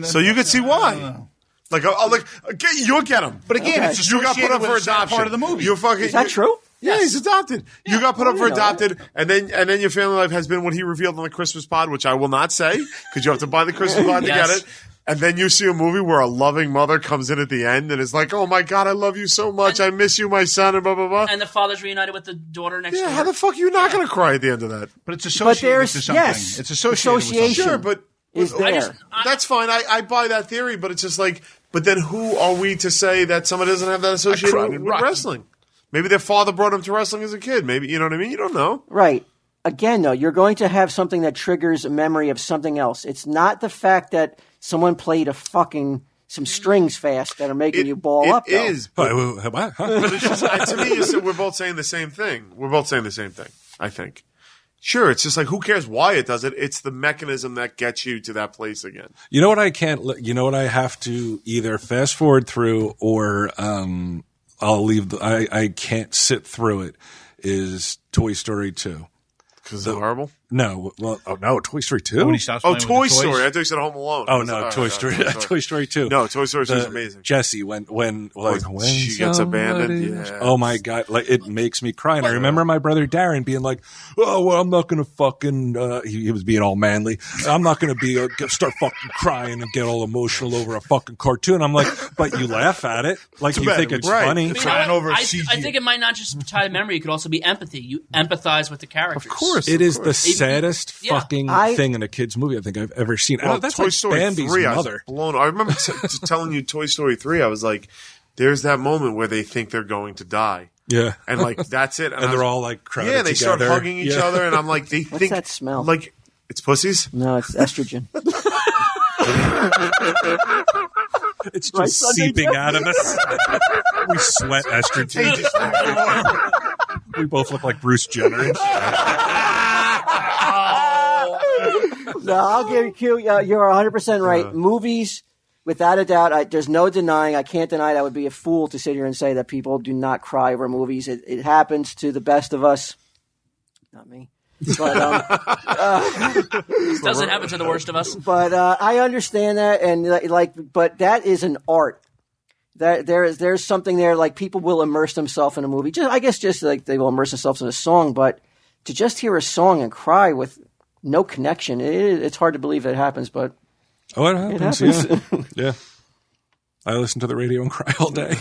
so you could see why. Like, you'll get him. But again, Okay. it's You got put up for a sad adoption. part of the movie. You're fucking. Is that true? Yeah, he's adopted. You got put up for didn't know adopted, and then your family life has been what he revealed on the Christmas pod, which I will not say because you have to buy the Christmas pod to Yes. get it. And then you see a movie where a loving mother comes in at the end and is like, "Oh my God, I love you so much. I miss you, my son," and blah blah blah. And the father's reunited with the daughter next Yeah, door. how the fuck are you not going to cry at the end of that? But it's associated there's- to something. yes, It's associated with association. something. Sure, but Is there? that's fine. I buy that theory, but it's just like, but then who are we to say that somebody doesn't have that associated cried with in Rocky. wrestling? Maybe their father brought him to wrestling as a kid. Maybe, you know what I mean? You don't know. Right. Again, though, you're going to have something that triggers a memory of something else. It's not the fact that someone played some strings fast that are making you ball up. It though. is. What? Huh? But it's just, to me, we're both saying the same thing. We're both saying the same thing, I think. Sure, it's just like, who cares why it does it? It's the mechanism that gets you to that place again. You know what I can't? You know what I have to either fast forward through or I'll leave. I can't sit through it. Is Toy Story 2? Because it's horrible? No, well, no, Toy Story 2. When he stops Oh, playing with Toy the toys. Story. I thought you said Home Alone. Oh I was no, like, Toy all right, Story, all right. Toy Story 2. No, Toy Story 2 is amazing. Jessie, when she gets abandoned, yeah. Oh my God, like it makes me cry. And I remember my brother Darren being like, "Oh well, I'm not gonna fucking." He was being all manly. I'm not gonna start fucking crying and get all emotional over a fucking cartoon. I'm like, but you laugh at it, like you bad, think it's right. funny. But you know Crying what? over I CG. think it might not just tie memory. It could also be empathy. You empathize with the characters. Of course. It is the course. saddest Yeah. fucking I- thing in a kid's movie I think I've ever seen. Well, That's Toy like Story Bambi's 3, I was mother. blown. I remember telling you Toy Story 3. I was like, "There's that moment where they think they're going to die, Yeah, and like that's it." and I they're was- all like crowded yeah, they together. start hugging each Yeah. other, and I'm like, they think that smell? like it's pussies. No, it's estrogen. It's Right, just Sunday seeping Jeff. out of us. We sweat estrogen. We both look like Bruce Jenner. No, I'll give you. You're 100% right. Movies, without a doubt, there's no denying. I can't deny it. I would be a fool to sit here and say that people do not cry over movies. It happens to the best of us. Not me. But It doesn't happen to the worst of us. but I understand that, and but that is an art. There's something there. Like, people will immerse themselves in a movie. Just like they will immerse themselves in a song. But to just hear a song and cry with no connection, it's hard to believe it happens. But Oh, it happens. happens. Yeah. Yeah. I listen to the radio and cry all day.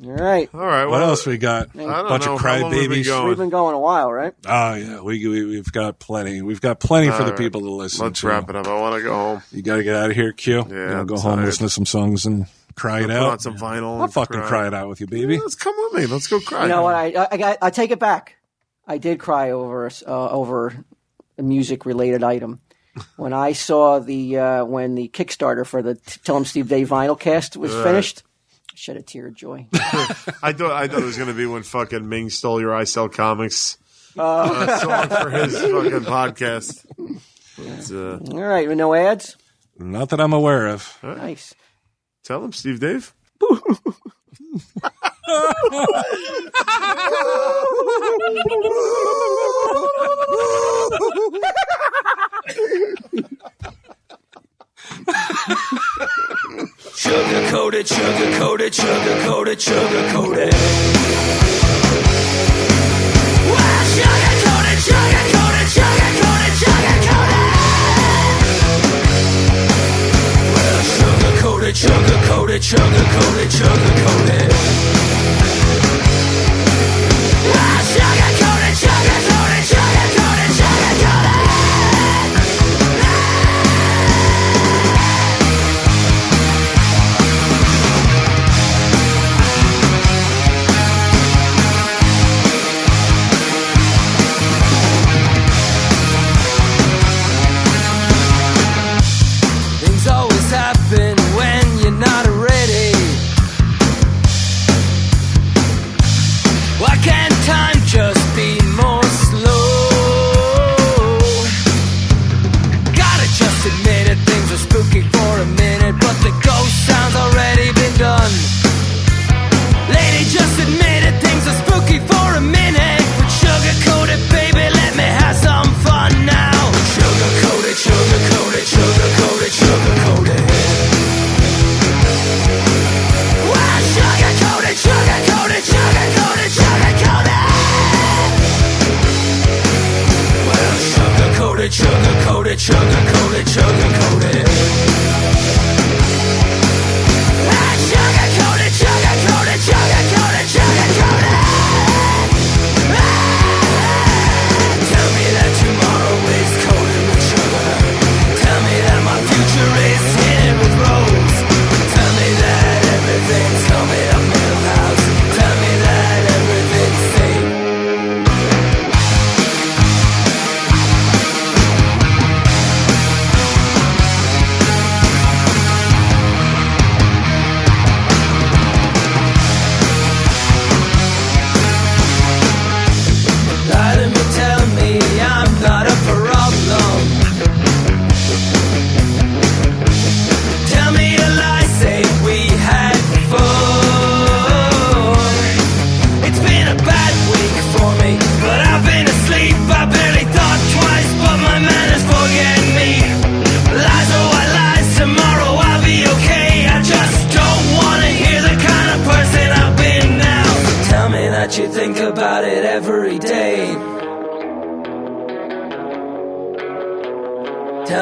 all right, All right, What else we got? I don't Bunch know. of How long have we been crybabies. going? we've been going a while, right? Oh yeah, we've got plenty. We've got plenty for the right. people to listen Let's to. wrap it up. I want to go home. You got to get out of here, Q. Yeah, go I'm home, tired. listen to some songs, and cry it Put on out. some vinyl. I'll fucking cry it out with you, baby. Let's come with me. Let's go cry. You know what? I take it back. I did cry over a music related item when I saw when the Kickstarter for the Tell 'em Steve Dave vinyl cast was finished. I shed a tear of joy. I thought it was going to be when fucking Ming stole your I Sell Comics song for his fucking podcast. It's, All right, no ads. Not that I'm aware of. Nice. tell him, Steve Dave. Sugar coated, sugar coated, sugar coated, sugar coated. Well, sugar coated, sugar coated, sugar coated, sugar coated. Well, sugar coated, sugar coated, sugar coated, sugar coated. Well, sugar coated, sugar coated, sugar coated, sugar coated.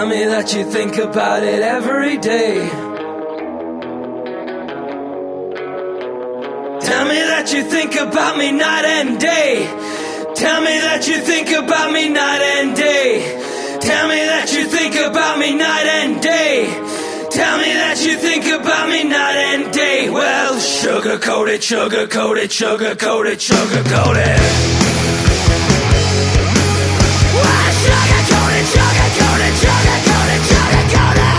Tell me that you think about it every day. Tell me that you think about me night and day. Tell me that you think about me night and day. Tell me that you think about me night and day. Tell me that you think about me night and day. Well, sugar-coat it, sugar-coat it, sugar-coat it, sugar-coat it. Well, sugar-coat it, sugar-coat it, sugar-coat it, sugar-coat it.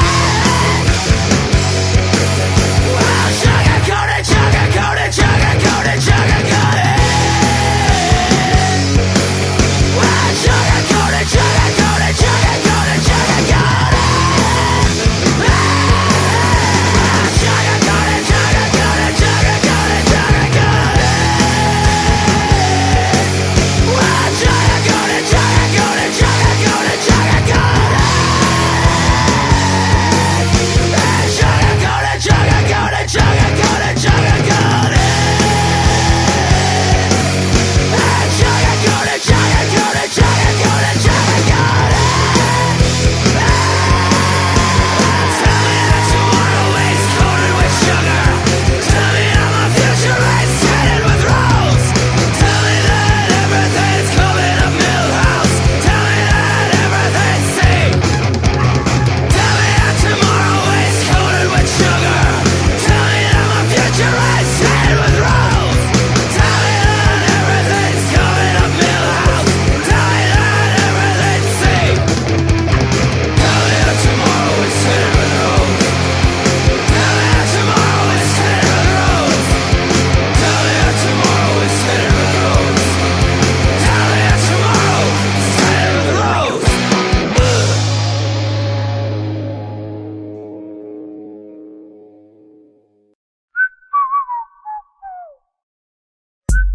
Well, sugar-coat it, sugar-coat it, sugar-coat it, sugar-coat it. Well, sugar-coat it, sugar-coat it, sugar-coat it, sugar-coat it.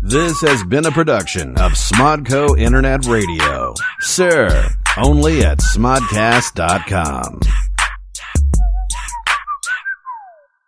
This has been a production of Smodco Internet Radio. Sir, only at smodcast.com.